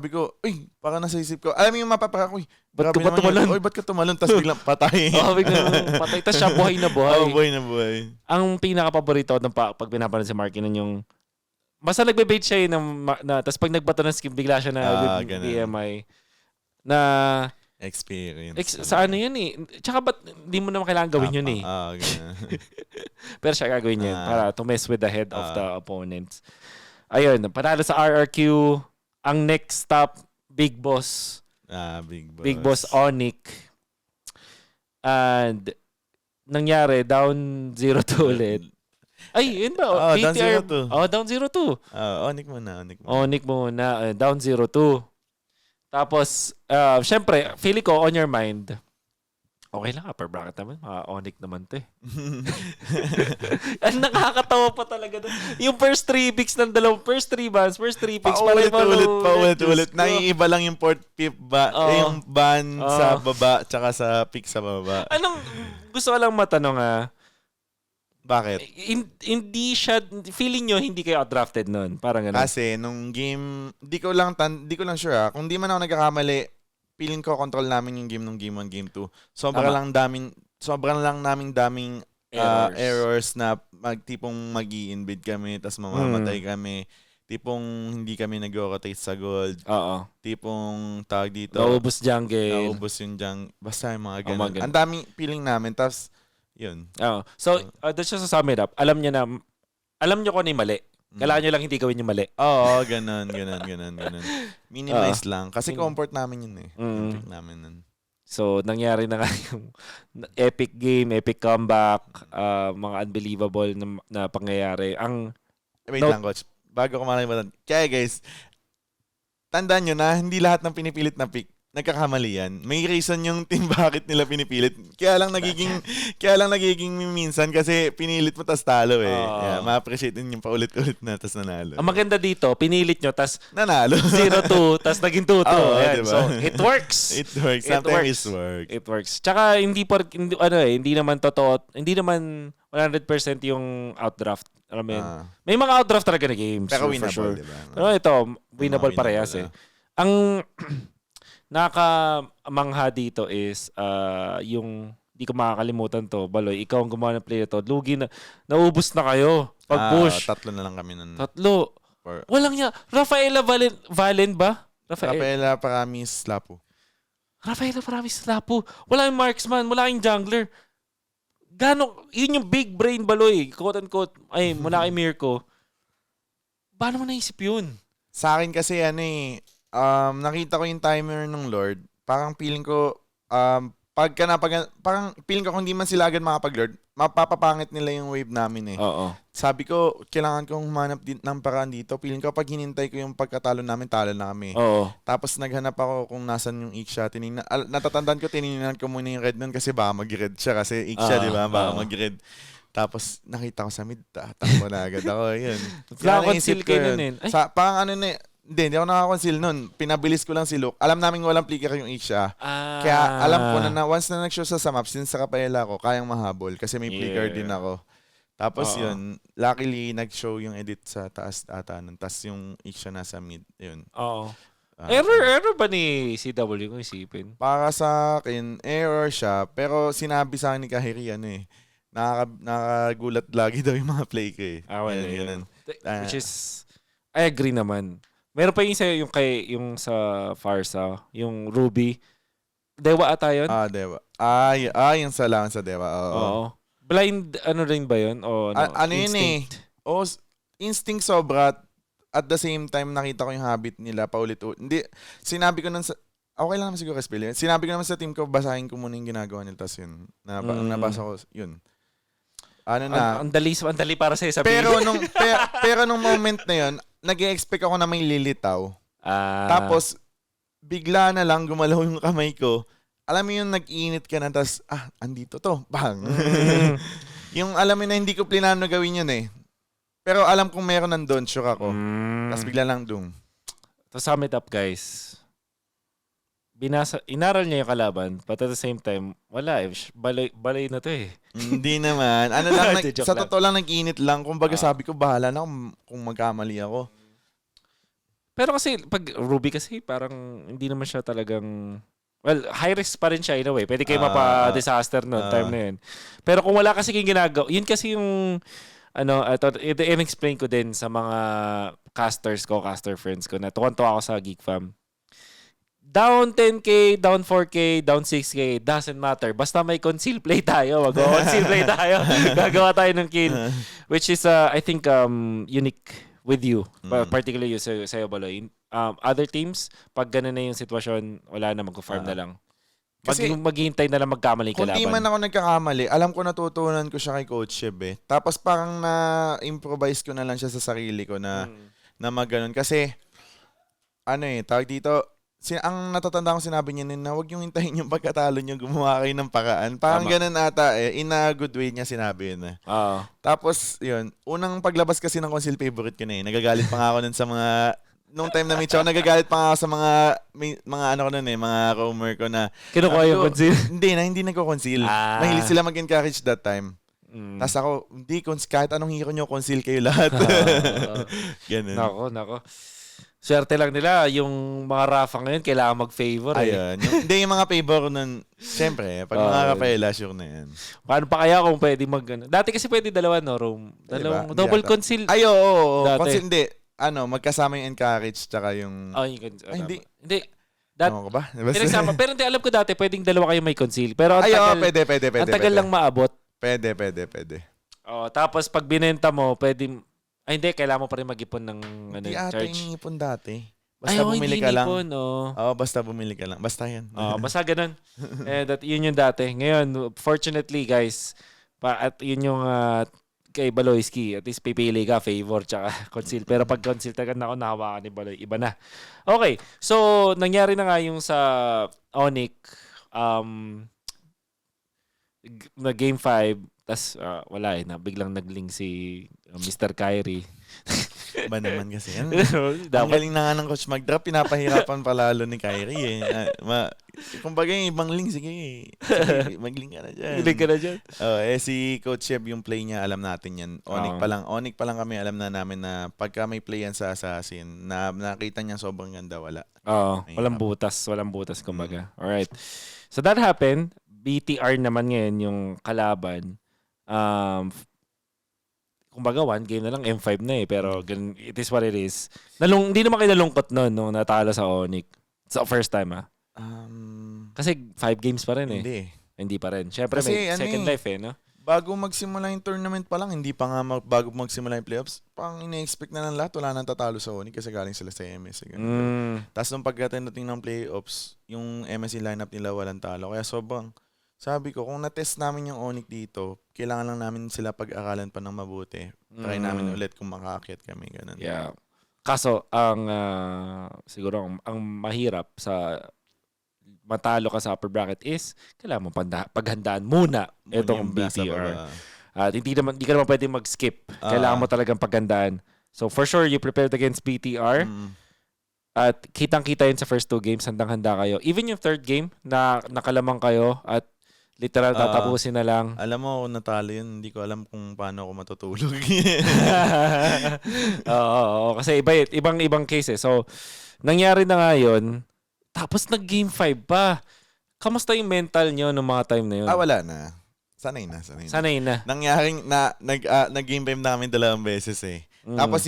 Speaker 3: ko, uy, parang nasa isip ko. Alam mo yung mapapaka ko,
Speaker 4: ba't ka ba tumalon?
Speaker 3: Uy, ba't ka tumalon? Tapos biglang patay.
Speaker 4: Biglang patay. Tapos siya buhay na buhay.
Speaker 3: Buhay na buhay.
Speaker 4: Ang pinaka-paborito ng pag pinapanood si Marky nun yung basta nagbe-bait siya tapos pag nagbato ng skip, bigla siya na BMI na
Speaker 3: experience.
Speaker 4: Sa ano yun Tsaka ba't hindi mo naman kailangan gawin yun Pero siya gagawin yun para to mess with the head of the opponents. Ayun, panalo sa RRQ. Ang next stop, Big Boss. Big Boss Onic. And nangyari, down 0-2 ulit. Ay, yun ba? BTR. Down 0-2. Onic muna. Down 0-2. Tapos, syempre, feeling ko on your mind, Okay lang, upper bracket naman. Mga Onyx naman to eh. Ang nakakatawa pa talaga doon. Yung first 3 picks ng first 3 bands, first 3 picks.
Speaker 3: Paulit-ulit. Naiiba lang yung fourth, fifth yung ban sa baba, tsaka sa pick sa baba.
Speaker 4: Anong, gusto ko lang matanong
Speaker 3: Bakit?
Speaker 4: hindi siya, feeling nyo hindi kayo outdrafted noon? Parang gano'n.
Speaker 3: Kasi nung game, di ko lang sure Kung di man ako nagkakamali, feeling ko control namin yung game nung game 1, game 2. Sobrang lang naming daming errors na tipong mag-i-invade kami, tapos mamamatay kami. Tipong hindi kami nag-rotate sa gold.
Speaker 4: Oo.
Speaker 3: Tipong tawag dito.
Speaker 4: Naubos jungle.
Speaker 3: Naubos yung jungle. Basta yung mga ganun.
Speaker 4: mga ganun.
Speaker 3: Ang daming feeling namin. Tapos, yun.
Speaker 4: Oo. So, that's just to sum it up. Alam nyo kung ano yung mali. Kailangan nyo lang hindi gawin yung mali.
Speaker 3: Oo, ganun. Minimize lang. Kasi comfort namin yun eh. Comfort namin nun.
Speaker 4: So, nangyari na nga yung epic game, epic comeback, mga unbelievable na pangyayari.
Speaker 3: Wait lang, coach. Bago ko makalimutan. Kaya guys, tandaan nyo na hindi lahat ng pinipilit na pick nagkakamali yan. May reason yung team bakit nila pinipilit. Kaya lang nagiging minsan kasi pinilit mo tas talo eh. Yeah, ma-appreciate din yung paulit-ulit na tas nanalo.
Speaker 4: Ang maganda dito, pinilit nyo tas
Speaker 3: nanalo.
Speaker 4: 0-2 tas naging 2-2.
Speaker 3: Diba?
Speaker 4: So, it works.
Speaker 3: Sometimes it works.
Speaker 4: Tsaka hindi naman totoo, hindi naman 100% yung outdraft. Alam mo yun? May mga outdraft talaga na games.
Speaker 3: Pero winnable,
Speaker 4: sure.
Speaker 3: diba?
Speaker 4: Pero ito, winnable parehas eh. Ang nakamangha dito is yung di ko makakalimutan to. Baloy, ikaw ang gumawa ng play na to. Lugi na. Naubos na kayo. Pag-push.
Speaker 3: 3 na lang kami nun.
Speaker 4: 3. Walang niya. Rafaela Valen ba?
Speaker 3: Rafaela Paramis Lapu.
Speaker 4: Wala yung marksman. Wala yung jungler. Yun yung big brain baloy. Quote unquote. Ay, mula kay Mirko. Paano mo naisip yun?
Speaker 3: Sa akin kasi nakita ko yung timer ng Lord. Parang feeling ko, parang feeling ko kung di man sila agad makapag-Lord, mapapapangit nila yung wave namin eh.
Speaker 4: Oo.
Speaker 3: Sabi ko, kailangan kong humanap ng paraan dito. Feeling ko pag hinintay ko yung pagkatalo namin, talo na kami.
Speaker 4: Oo.
Speaker 3: Tapos naghanap ako kung nasan yung Iksha. Natatandaan ko, tinignan ko muna yung red nun kasi baka mag-red siya. Kasi Iksha, di ba? Baka mag-red. Tapos nakita ko sa mid, takbo na agad ako. Yun.
Speaker 4: Nakakonsil kayo nun eh.
Speaker 3: Parang hindi ako nakakonsil nun. Pinabilis ko lang si Luke. Alam namin walang flicker yung Iksha. Kaya alam ko na once na nag-show sa map, since sa Kapayala ko, kayang mahabol kasi may flicker din ako. Tapos yun, luckily nag-show yung edit sa taas ata nun. Tapos yung Iksha nasa mid. Yun.
Speaker 4: Oo. Error ba ni CW kung isipin?
Speaker 3: Para sa akin, error siya. Pero sinabi sa akin ni Kahiri, nakakagulat lagi daw yung mga play ko eh.
Speaker 4: Wala. Which is, I agree naman. Meron pa yung yung sa Farsa, yung Ruby. Dewa ata yun?
Speaker 3: Dewa. Yung salaman sa Dewa. Oo.
Speaker 4: Blind, rin ba yun? O,
Speaker 3: yun eh? Instinct sobra. At the same time, nakita ko yung habit nila paulit-ulit. Hindi, sinabi ko nun sa... Okay lang naman siguro spell yun. Sinabi ko naman sa team ko, basahin ko muna yung ginagawa nila. Tapos yun. Nabasa ko, yun.
Speaker 4: Ang dali para sa'yo sabihin.
Speaker 3: Pero nung moment na yun, nag-expect ako na may lilitaw. Tapos, bigla na lang gumalaw yung kamay ko. Alam mo yung nag-init ka na, tapos, andito to. Bang! Yung alam mo na hindi ko plinano gawin yun eh. Pero alam kong meron nandun, sure ako. Tapos bigla lang doom.
Speaker 4: To sum it up, guys. Inaral niya yung kalaban, but at the same time, wala eh. Balay na to eh.
Speaker 3: Hindi naman. Sa totoo lang nag-init lang. Kumbaga sabi ko, bahala na kung magkamali ako.
Speaker 4: Pero kasi, pag Ruby kasi, parang hindi naman siya talagang... Well, high risk pa rin siya in a way. Pwede kayo mapa-disaster noon, time na yun. Pero kung wala kasi kayong ginagawa, yun kasi yung... in-explain ko din sa mga caster friends ko na tuwan-tuwa ako sa Geek Fam. Down 10K, down 4K, down 6K, doesn't matter. Basta may conceal play tayo. Mag-conceal play tayo. Gagawa tayo ng kill. Which is, I think, unique with you. Particularly you sa'yo, Baloy. Other teams, pag ganun na yung sitwasyon, wala na, mag-farm na lang. Kasi maghihintay na lang magkamali kalaban.
Speaker 3: Kung di man ako nagkakamali, alam ko natutunan ko siya kay Coach Sheb eh. Tapos parang na-improvise ko na lang siya sa sarili ko na mag-ganon. Kasi, tawag dito, ang natatanda ko sinabi niya na huwag yung hintayin yung pagkatalo niyo, gumawa kayo ng paraan. Parang
Speaker 4: Tama.
Speaker 3: ganun ata eh. In a good way niya sinabi yun eh.
Speaker 4: Oo.
Speaker 3: Tapos, yun, unang paglabas kasi ng conceal favorite ko na eh. Nagagalit pa nga ako nun sa mga, nung time na meet ako, nagagalit pa nga ako sa mga ano ko nun eh, mga roamer ko na,
Speaker 4: Kinukuha yung conceal.
Speaker 3: hindi nagko-conceal.
Speaker 4: Ah.
Speaker 3: Mahilig sila mag-encourage that time. Tapos ako, hindi, kahit anong hero nyo, conceal kayo lahat. Ganun.
Speaker 4: Nako. Swerte lang nila, yung mga Rafa ngayon, kailangan mag-favor eh.
Speaker 3: Ayun. Hindi yung mga favor nun, siyempre, pag mga Rafaela, sure na yan.
Speaker 4: Paano pa kaya kung pwede dati kasi pwede dalawa, no? Dalawang,
Speaker 3: Diba?
Speaker 4: double
Speaker 3: Hindi ata.
Speaker 4: conceal.
Speaker 3: Ay, oo.
Speaker 4: Dati.
Speaker 3: Conceal, hindi. Magkasama yung encourage, tsaka yung...
Speaker 4: Yung conceal.
Speaker 3: Ay, hindi.
Speaker 4: Hindi.
Speaker 3: Ano ko ba?
Speaker 4: Pinagsama. Pero hindi, alam ko dati, pwedeng dalawa kayo may conceal. Pero ang
Speaker 3: Ay, oo,
Speaker 4: tagal,
Speaker 3: pwede.
Speaker 4: ang tagal lang maabot.
Speaker 3: Pwede.
Speaker 4: Tapos pag binenta mo, pwede... Ay, hindi. Kailangan mo pa rin mag-ipon ng
Speaker 3: Hindi ata
Speaker 4: charge.
Speaker 3: iniipon dati.
Speaker 4: Ay,
Speaker 3: Basta bumili ka lang.
Speaker 4: Hindi
Speaker 3: Oo, basta bumili ka lang. Basta yan.
Speaker 4: Basta ganun. Yun yung dati. Ngayon, fortunately, guys, at yun yung kay Baloyski, at least pipili ka, favor, tsaka conceal. Pero pag conceal talaga na ako, nahawakan ni Baloy, iba na. Okay, so, nangyari na nga yung sa Onyx, na Game 5, tas wala eh, biglang nag-link si Mr. Kyrie.
Speaker 3: Ba naman kasi yan. Ang galing na nga ng coach mag-drop, pinapahirapan palalo ni Kyrie eh. Kumbaga yung ibang link, sige mag-link ka na dyan.
Speaker 4: Link ka na dyan.
Speaker 3: Si Coach Sheb, yung play niya, alam natin yan. Onyx pa lang kami, alam na namin na pagka may play yan sa Assassin, na nakita niya sobrang ganda, wala.
Speaker 4: Walang butas kumbaga. Alright. So that happened. BTR naman ngayon yung kalaban. Kumbaga, one game na lang, M5 na eh. Pero it is what it is. Hindi naman kayo nalungkot nun nung natalo sa Onyx. Sa first time Kasi 5 games pa rin eh. Hindi pa rin. Siyempre may second life eh, no?
Speaker 3: Bago magsimula yung tournament pa lang, hindi pa nga bago magsimula yung playoffs, pang ine-expect na ng lahat, wala nang tatalo sa Onyx kasi galing sila sa MS. Tapos nung pagdating ng playoffs, yung MSC lineup nila walang talo. Kaya sobrang, sabi ko, kung na-test namin yung Onyx dito, kailangan lang namin sila pag-aralan pa ng mabuti. Try namin ulit kung makaakyat kami. Ganun.
Speaker 4: Yeah. Kaso, siguro ang mahirap sa matalo ka sa upper bracket is kailangan mo paghandaan muna itong BTR. At hindi ka naman pwede mag-skip. Kailangan mo talagang paghandaan. So for sure, you prepared against BTR. At kitang-kita yun sa first 2 games, handang-handa kayo. Even yung third game, na nakalamang kayo at literal tatapusin na lang.
Speaker 3: Alam mo, kung natalo yun, hindi ko alam kung paano ako matutulog.
Speaker 4: Oo, kasi ibang cases. So, nangyari na nga yun. Tapos nag-game 5 pa. Kamusta yung mental nyo noong mga time na yun?
Speaker 3: Wala na. Sanay na. Nangyaring nag-game 5 namin 2 beses eh. Tapos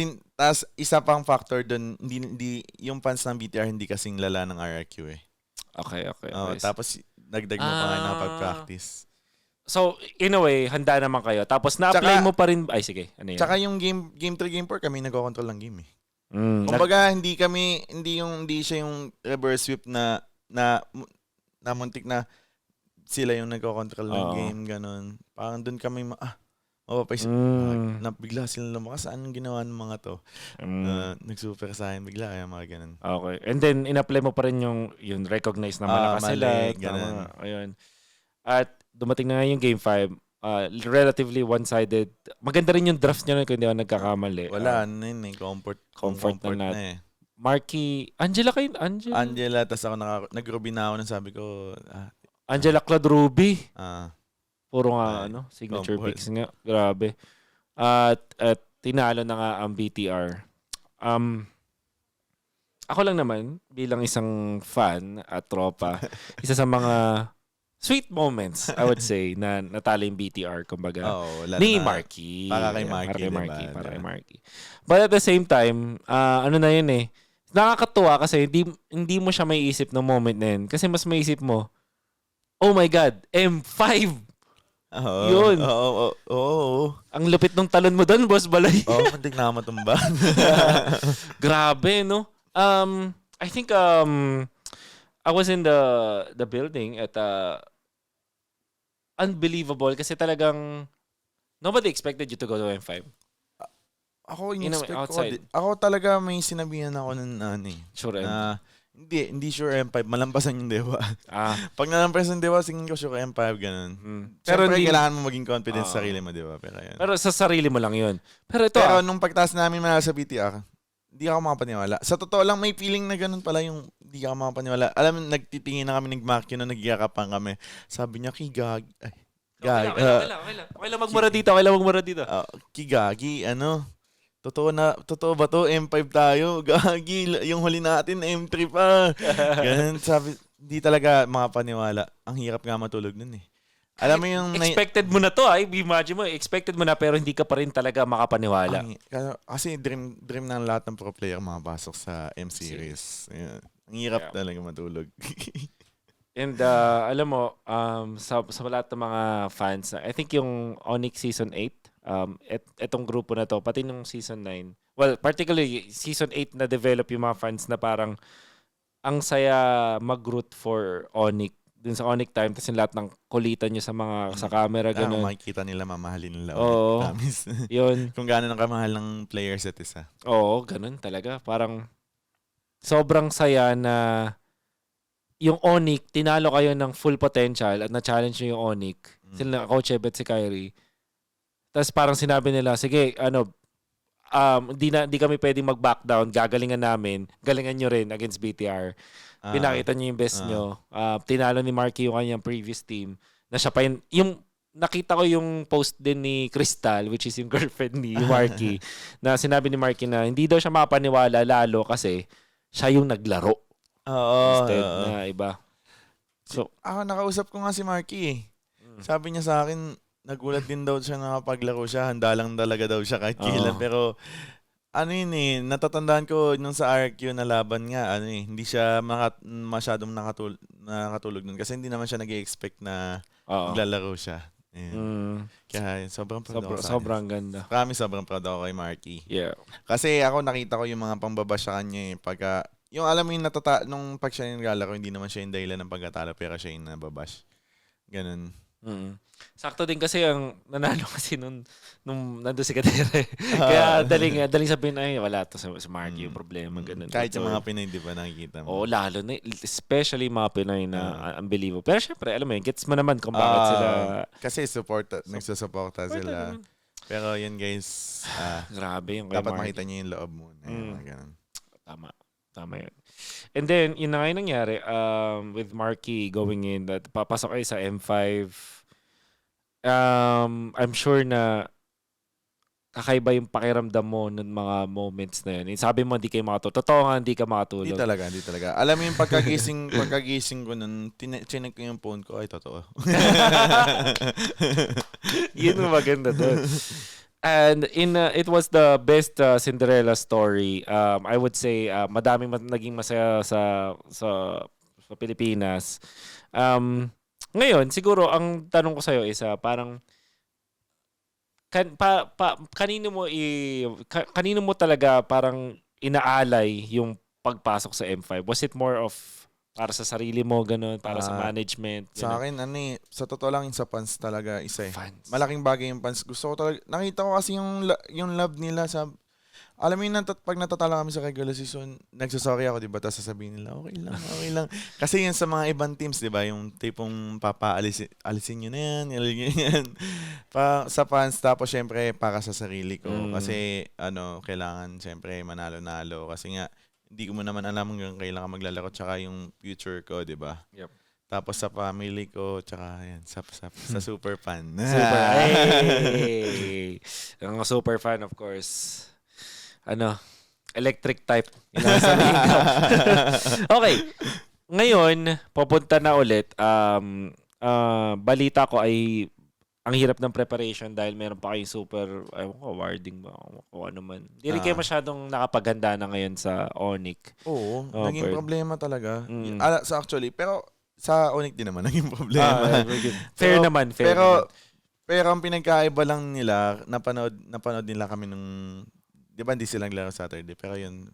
Speaker 3: isa pang factor doon, hindi yung fans ng BTR hindi kasing lala ng RRQ eh.
Speaker 4: Okay.
Speaker 3: Tapos nagdag mo pa nga nakapag-practice.
Speaker 4: So, in a way, handa naman kayo. Tapos na-apply mo pa rin. Ay, sige. Ano yun?
Speaker 3: Tsaka yung game 3, game 4, kami nagko-control ng game eh. Kumbaga, hindi siya yung reverse sweep na muntik na sila yung nagko-control ng game, ganun. Parang doon kami, bigla sila lumakas. Anong ginawa ng mga to? Nag-super sa akin bigla, kaya mga ganun.
Speaker 4: Okay. And then, in-apply mo pa rin yung recognize na malakas sila.
Speaker 3: Ganun.
Speaker 4: Ayun. At dumating na nga yung game 5. Relatively one-sided. Maganda rin yung draft niya kung hindi ako nagkakamali.
Speaker 3: Wala, comfort na eh.
Speaker 4: Marky, Angela.
Speaker 3: Angela, tas ako nag-Ruby na ako nang sabi ko,
Speaker 4: Angela Claude Ruby. Puro nga, signature
Speaker 3: comfort.
Speaker 4: picks nga. Grabe. At tinalo na nga ang BTR. Ako lang naman, bilang isang fan at tropa, isa sa mga sweet moments, I would say, na natalo yung BTR, kumbaga, ni Marky.
Speaker 3: Para kay Marky.
Speaker 4: Para kay Marky. But at the same time, ano na yun eh, nakakatuwa kasi hindi mo siya may isip ng moment na yun. Kasi mas may isip mo, oh my God, M5! Yun.
Speaker 3: Oo.
Speaker 4: Ang lupit ng talon mo doon, Boss Balay.
Speaker 3: Muntik na matumba.
Speaker 4: Grabe, no? I think, I was in the building at unbelievable kasi talagang nobody expected you to go to M5.
Speaker 3: Ako in-expect ko. Ako talaga may sinabihan ako ng
Speaker 4: Sure.
Speaker 3: na Hindi sure M5. Malampasan yung Dewa. Pag nalampasan yung Dewa, singin ko sure M5, ganun. Pero
Speaker 4: Pero hindi,
Speaker 3: kailangan mo maging confident sa sarili mo, Dewa. Pero yun.
Speaker 4: pero sa sarili mo lang yun. Pero ito,
Speaker 3: Pero nung pagtaas namin manalo sa BTR, hindi ako makapaniwala. Sa totoo lang, may feeling na ganun pala yung hindi ako makapaniwala. Alam mo, nagtitingin na kami, nag-mark yun, nagigakapan kami. Sabi niya, Kigagi.
Speaker 4: okay lang magmura dito.
Speaker 3: Kigagi, totoo ba to? M5 tayo. Gagi, yung huli natin, M3 pa. Ganun, sabi, di talaga makapaniwala. Ang hirap nga matulog nun eh. Alam mo yung...
Speaker 4: Expected mo na to, imagine mo, expected mo na pero hindi ka pa rin talaga makapaniwala.
Speaker 3: Kasi dream ng lahat ng pro player makapasok sa M-Series. Ayan. Ang hirap talaga matulog.
Speaker 4: And alam mo, sa lahat ng mga fans, I think yung Onyx Season 8, etong grupo na to, pati nung Season 9, well, particularly Season 8 na develop yung mga fans na parang ang saya mag-root for Onyx dun sa Onyx time, tapos yung lahat ng kulitan nyo sa camera, gano'n.
Speaker 3: Makikita nila, mamahalin nila.
Speaker 4: Oo. Yun.
Speaker 3: Kung gaano ng kamahal ng players at isa.
Speaker 4: Oo, ganun talaga. Parang sobrang saya na yung Onyx, tinalo kayo ng full potential at na-challenge nyo yung Onyx. Sila na Coach Ebet, si Kyrie. Tapos parang sinabi nila, sige, di kami pwedeng mag-back down, gagalingan namin, galingan nyo rin against BTR. Pinakita nyo yung best nyo. Tinalo ni Marky yung kanyang previous team. Na siya pa yung nakita ko yung post din ni Crystal, which is yung girlfriend ni Marky, na sinabi ni Marky na hindi daw siya makapaniwala lalo kasi siya yung naglaro. Instead na iba. So,
Speaker 3: ako nakausap ko nga si Marky eh. Sabi niya sa akin, nagulat din daw siya na paglaro siya, handa lang talaga daw siya kahit kailan. Pero natatandaan ko nung sa RQ na laban nga, hindi siya masyadong nakatulog nun kasi hindi naman siya nag-expect na maglalaro siya. Kaya sobrang proud ako sa
Speaker 4: sobrang ganda.
Speaker 3: Sobrang proud ako kay Marky.
Speaker 4: Yeah.
Speaker 3: Kasi ako nakita ko yung mga pambaba sa kanya pagka, yung alam mo yung nung pag siya yung naglalaro, hindi naman siya yung dahilan ng pagkatalo pero siya yung nababash. Ganun.
Speaker 4: Sakto din kasi ang nanalo kasi nung nandun si Kadere. Kaya daling sabihin ay wala to sa Marky yung problema. Ganun.
Speaker 3: Kahit yung mga Pinoy, di ba nakikita mo?
Speaker 4: Oo, lalo na. Especially mga Pinoy na unbelievable. Pero syempre, alam mo yun, gets mo naman kung bakit sila...
Speaker 3: Kasi nagsusuporta sila. Pero yun guys,
Speaker 4: grabe yung
Speaker 3: dapat makita niyo yung loob mo. Ganun.
Speaker 4: Tama yun. And then, yun na nga yung nangyari with Marky going in, that papasok kayo sa M5. I'm sure na kakaiba yung pakiramdam mo ng mga moments na yun. Sabi mo, hindi kayo makatulog. Totoo nga, hindi ka makatulog.
Speaker 3: Hindi talaga. Alam mo yung pagkagising ko nun, chinek ko yung phone ko, ay totoo.
Speaker 4: Yun yung maganda doon. And it was the best Cinderella story. I would say madaming naging masaya sa Pilipinas. Ngayon, siguro ang tanong ko sa iyo is parang kanino mo talaga parang inaalay yung pagpasok sa M5? Was it more of para sa sarili mo, ganun, para sa management? Ganun?
Speaker 3: Sa akin, sa totoo lang, sa fans talaga, isa eh.
Speaker 4: Fans.
Speaker 3: Malaking bagay yung fans. Gusto ko talaga, nakita ko kasi yung love nila sa, alam mo yun, pag natatala kami sa regular season, nagsasorry ako, diba? Tapos sasabihin nila, okay lang. Kasi yun sa mga ibang teams, diba? Yung tipong alisin nyo na yan. Sa fans, tapos syempre, para sa sarili ko. Kasi, kailangan syempre manalo-nalo. Kasi nga, hindi ko mo naman alam hanggang kailan ka maglalaro tsaka yung future ko, di ba?
Speaker 4: Yep.
Speaker 3: Tapos sa family ko, tsaka yan, sa super fan.
Speaker 4: Ang super fan, of course. Electric type. Okay. Ngayon, papunta na ulit. Balita ko ay ang hirap ng preparation dahil meron pa kayong super, warding ba, o ano man. Hindi rin kayo masyadong nakapaganda na ngayon sa Onyx.
Speaker 3: Oo, naging problema talaga. Actually, pero sa Onyx din naman naging problema.
Speaker 4: Fair naman.
Speaker 3: Pero ang pinagkaiba lang nila, napanood nila kami nung, di ba hindi silang laro Saturday, pero yun.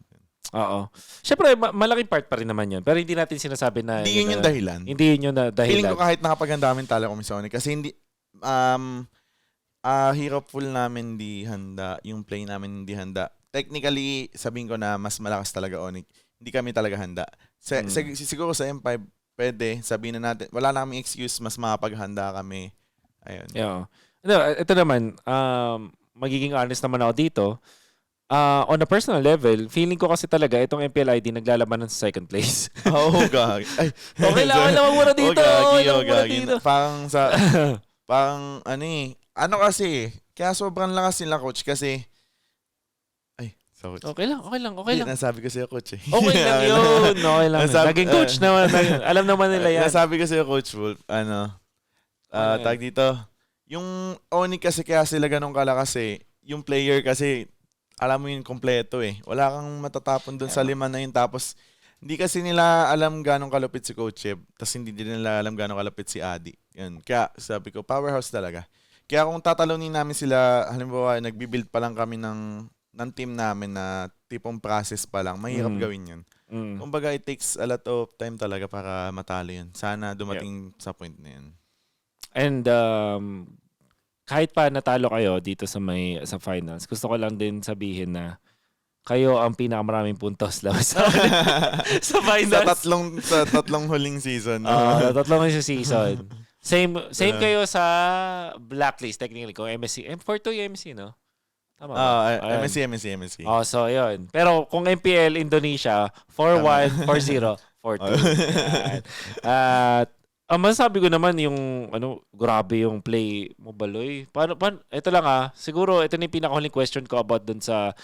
Speaker 4: Oo. Siyempre, malaking part pa rin naman yun. Pero hindi natin sinasabi na...
Speaker 3: Hindi yun yung dahilan.
Speaker 4: Hindi yun yung dahilan.
Speaker 3: Feeling ko kahit nakapaganda kami talo kami sa Onyx, kasi hindi, hirap full namin di handa, yung play namin hindi handa. Technically, sabihin ko na mas malakas talaga Onyx. Hindi kami talaga handa. Siguro sa M5, pwede, sabihin na natin, wala na kaming excuse, mas makapaghanda kami. Ayun.
Speaker 4: Yeah. No, ito naman, magiging honest naman ako dito. On a personal level, feeling ko kasi talaga itong MPLID naglalaban ng second place.
Speaker 3: Gagi. Ay.
Speaker 4: Okay lang muna dito.
Speaker 3: Gagi. Parang, ano kasi, kaya sobrang lakas nila, coach, kasi, sorry.
Speaker 4: Okay lang.
Speaker 3: Nasabi ko sa'yo, coach, eh.
Speaker 4: Okay lang yun. Okay lang. Naging coach naman. Alam naman nila yan.
Speaker 3: Nasabi ko sa'yo, Coach Wolf, tag dito, yung Onyx kasi kaya sila ganun kalakas eh, yung player kasi, alam mo yun, kompleto eh. Wala kang matatapon dun sa 5 na yun. Tapos, hindi kasi nila alam ganong kalupit si Coach Eb. Tapos, hindi din nila alam ganong kalupit si Adi. Yun. Kaya, sabi ko, powerhouse talaga. Kaya kung tatalunin namin sila, halimbawa, nagbibuild pa lang kami ng team namin na tipong process pa lang, mahirap gawin yun. Kumbaga, it takes a lot of time talaga para matalo yun. Sana dumating sa point na yun.
Speaker 4: And, kahit pa natalo kayo dito sa finals, gusto ko lang din sabihin na kayo ang pinakamaraming puntos lang sa finals.
Speaker 3: Sa tatlong huling season.
Speaker 4: Tatlong huling season. Same kayo sa blacklist technically kung MSC. M42 yung MSC, no? Tama ba?
Speaker 3: MSC.
Speaker 4: So yun. Pero kung MPL Indonesia, 4-1, 4-0, 4-2. At ang masasabi ko naman yung grabe yung play mo, Baloy. Paano ito lang siguro ito na yung pinakahuling question ko about dun sa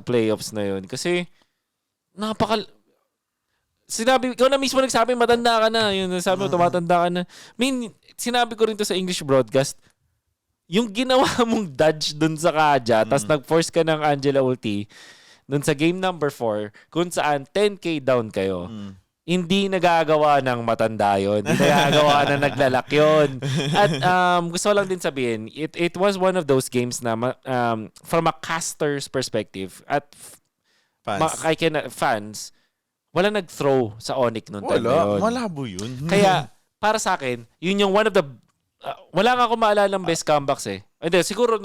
Speaker 4: playoffs na yun. Kasi ikaw na mismo nagsabi matanda ka na. Yun, sabi mo tumatanda ka na. I mean, sinabi ko rin to sa English broadcast. Yung ginawa mong dodge dun sa Kaja, tapos nag-force ka ng Angela ulti dun sa game number 4, kung saan 10k down kayo. Hindi nagagawa ng matanda yun. Hindi nagagawa na naglalak yun. At gusto ko lang din sabihin, it was one of those games na from a caster's perspective at fans, wala nag-throw sa Onyx noon.
Speaker 3: Malabo yun.
Speaker 4: Kaya, para sa akin, yun yung one of the wala nga ako maalala ng best comebacks eh. Hindi, siguro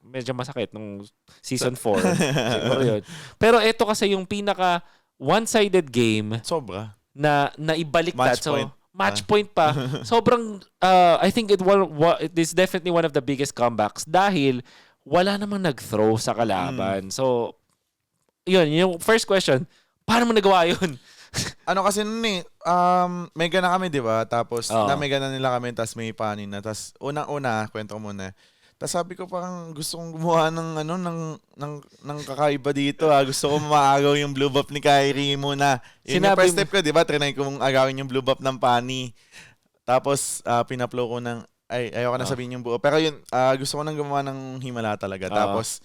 Speaker 4: medyo masakit nung season 4. Siguro yun. Pero ito kasi yung pinaka one-sided game.
Speaker 3: Sobra.
Speaker 4: Na ibaliktad. Match point pa. Sobrang, I think it is definitely one of the biggest comebacks dahil wala namang nag-throw sa kalaban. So, yun, yung first question, paano mo nagawa yun?
Speaker 3: Kasi mega na kami, di ba? Tapos, mega na nila kami, tapos may panin na. Tapos, unang-una, kwento ko muna. Tapos sabi ko parang gusto kong gumawa ng kakaiba dito. Gusto ko maagaw yung blue buff ni Kyrie muna. Yun yung first step ko, di ba? Trinay ko mong agawin yung blue buff ng Pani. Tapos, pinaplow ko ng, ayoko na sabihin yung buo. Pero yun, gusto ko nang gumawa ng himala talaga. Tapos,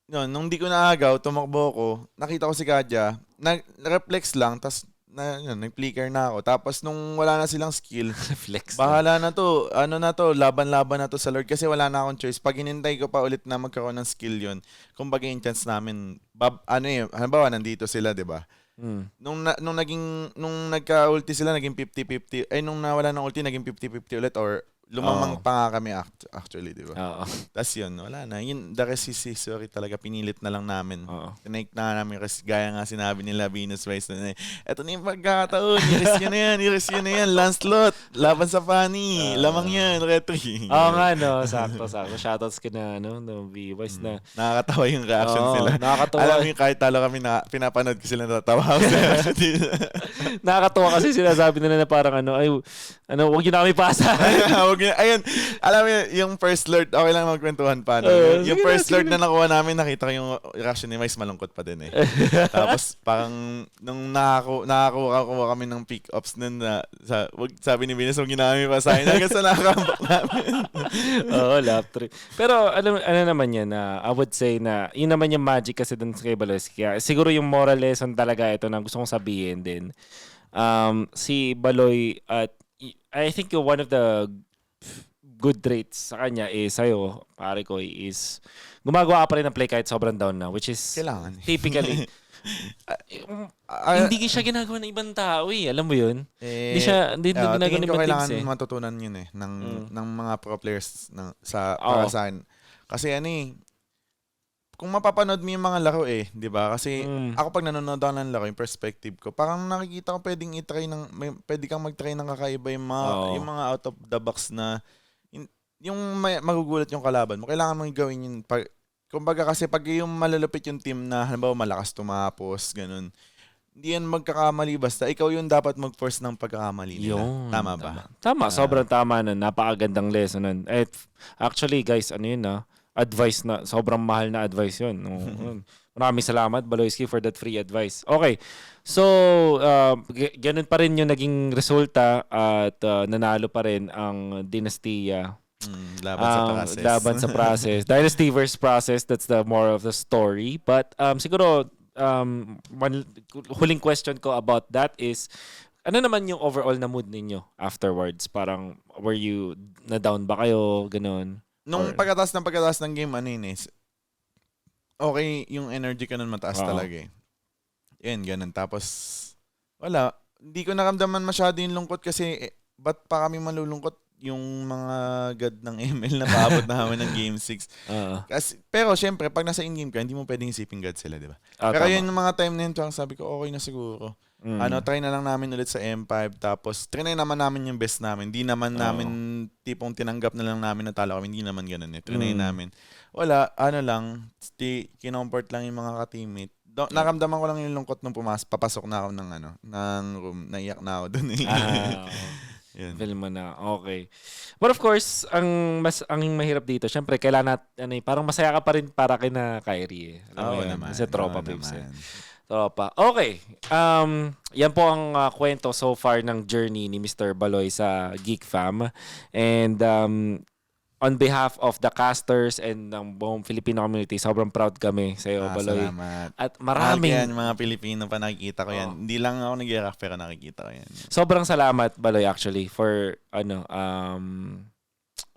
Speaker 3: nung di ko naagaw, tumakbo ko, nakita ko si Kadya, nag-reflex lang, tapos nag-flicker na ako. Tapos nung wala na silang skill, bahala na to, laban-laban na to sa Lord kasi wala na akong choice. Pag hinintay ko pa ulit na magkaroon ng skill yun, kumbaga yung chance namin, halimbawa nandito sila, di ba? Nung nagka-ulti sila, naging 50-50. Nung nawala ng ulti, naging 50-50 ulit or lumamang pa nga kami actually, di ba? Tapos yun, wala na. Yun, the rest is history talaga. Pinilit na lang namin. Tinake na namin kasi gaya nga sinabi nila Venus Vice na eto na yung pagkakataon. Iris yun na yan. Lancelot. Laban sa Fanny. Lamang yan. Retry.
Speaker 4: Nga, no. Sakto. Shoutouts ka na, no, V-Vice na.
Speaker 3: Nakakatawa yung reaction sila.
Speaker 4: Nakakatawa.
Speaker 3: Alam mo yung kahit talo kami, pinapanood ko sila natatawa.
Speaker 4: Nakakatawa kasi sinasabi nila na parang huwag yun na kami pasa.
Speaker 3: Ayun, alam mo yung first Lord, okay lang magkwentuhan pa. Yung first Lord na nakuha namin, nakita ko yung reaction ni Vice, malungkot pa din eh. Tapos parang nung nakakuha kami ng pick-ups nun sabi ni Venus, huwag ginamit pa sa akin hanggang sa nakakambak namin.
Speaker 4: Lap 3. Pero ano naman yan, I would say na yun naman yung magic kasi dun sa kay Baloy. Kaya siguro yung moral lesson talaga ito na gusto kong sabihin din. Si Baloy at I think one of the good traits sa kanya is sa'yo, pare ko, is gumagawa pa rin ng play kahit sobrang down na, which is
Speaker 3: kailangan.
Speaker 4: Typically hindi siya ginagawa ng ibang tao Alam mo yun? Hindi ginagawa ng ibang teams
Speaker 3: kailangan matutunan yun ng mga pro players para sa akin. Kasi kung mapapanood mo yung mga laro di ba? Kasi ako pag nanonood ako ng laro, yung perspective ko, parang nakikita ko pwedeng pwede kang mag-try ng kakaiba yung mga out of the box na yung magugulat yung kalaban mo. Kailangan mong gawin yun. Kumbaga kasi pag yung malalupit yung team na halimbawa malakas tumapos, ganun. Hindi yan magkakamali basta ikaw yung dapat mag-force ng pagkakamali nila. Tama ba?
Speaker 4: Tama, sobrang tama nun. Napakagandang lesson nun. Actually guys, ano yun advice na, sobrang mahal na advice yun. Maraming salamat, Baloyski, for that free advice. Okay, so ganun pa rin yung naging resulta at nanalo pa rin ang Dinastiya. Laban sa process. Dynasty versus process, that's the more of the story. But siguro, huling question ko about that is, ano naman yung overall na mood ninyo afterwards? Parang, were you na-down ba kayo? Ganun.
Speaker 3: Nung pagkatapos ng game, okay, yung energy ko nun mataas talaga Yan, ganun. Tapos, wala. Hindi ko naramdaman masyado yung lungkot kasi, ba't pa kami malulungkot yung mga god ng ML na paabot namin ng Game 6. Pero, syempre, pag nasa in-game ka, hindi mo pwedeng isipin god sila, di ba? Pero yun yung mga time na yun, sabi ko, okay na siguro. Try na lang namin ulit sa M5 tapos trinay naman namin yung best namin. Hindi naman namin tipong tinanggap na lang namin na talo kami. Hindi naman ganun Trinay namin. Wala, lang, kinomfort lang yung mga ka-teammate. Naramdaman ko lang yung lungkot nung papasok na ako ng room. Naiyak na ako dun
Speaker 4: Feel mo na. Okay. But of course, ang mahirap dito, syempre, kailangan parang masaya ka pa rin para kina Kyrie.
Speaker 3: Naman.
Speaker 4: Sa tropa, Pips. Tropa. Okay. Yan po ang kwento so far ng journey ni Mr. Baloy sa Geek Fam. And on behalf of the casters and ng buong Filipino community, sobrang proud kami sa iyo, Baloy.
Speaker 3: Salamat.
Speaker 4: At maraming
Speaker 3: yan, mga Pilipino pa nakikita ko yan. Hindi lang ako nag-react pero nakikita ko yan.
Speaker 4: Sobrang salamat, Baloy, actually, for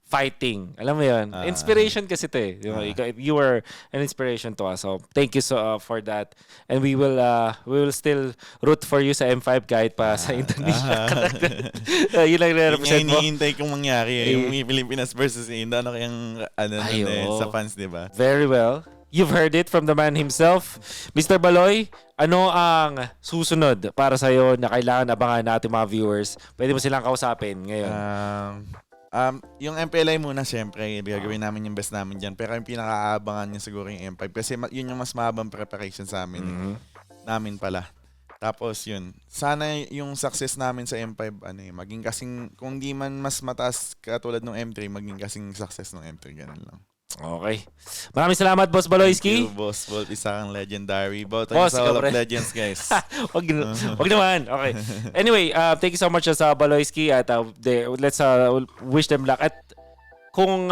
Speaker 4: fighting. Alam mo yun? Inspiration kasi ito You were an inspiration to us. So, thank you for that. And we will still root for you sa M5 kahit pa sa Indonesia. Yun lang represent mo.
Speaker 3: Hinihintay kong mangyari yung Pilipinas versus Indo. Ano kayang sa fans, di ba?
Speaker 4: Very well. You've heard it from the man himself. Mr. Baloy, ano ang susunod para sa'yo na kailangan abangan natin mga viewers? Pwede mo silang kausapin ngayon.
Speaker 3: Yung MPLI muna, syempre, gagawin namin yung best namin dyan. Pero yung pinaka-aabangan niya siguro yung M5. Kasi yun yung mas mahabang preparation sa amin. Namin pala. Tapos yun, sana yung success namin sa M5, maging kasing, kung di man mas mataas katulad ng M3, maging kasing success ng M3. Ganun lang.
Speaker 4: Okay. Maraming salamat, Boss Baloyski.
Speaker 3: Thank you, Boss Bolt. Isa kang legendary. Both
Speaker 4: Boss,
Speaker 3: sa Hall of Legends, guys.
Speaker 4: Wag naman. Okay. Anyway, thank you so much sa Baloyski at let's wish them luck. At kung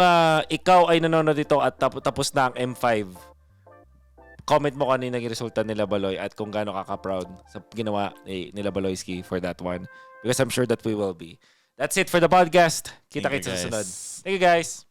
Speaker 4: ikaw ay nanonood dito at tapos na ang M5, comment mo kung ano yung naging resulta nila, Baloy, at kung gaano ka-proud sa ginawa nila Baloyski for that one. Because I'm sure that we will be. That's it for the podcast. Kita-kits sa susunod. Thank you, guys.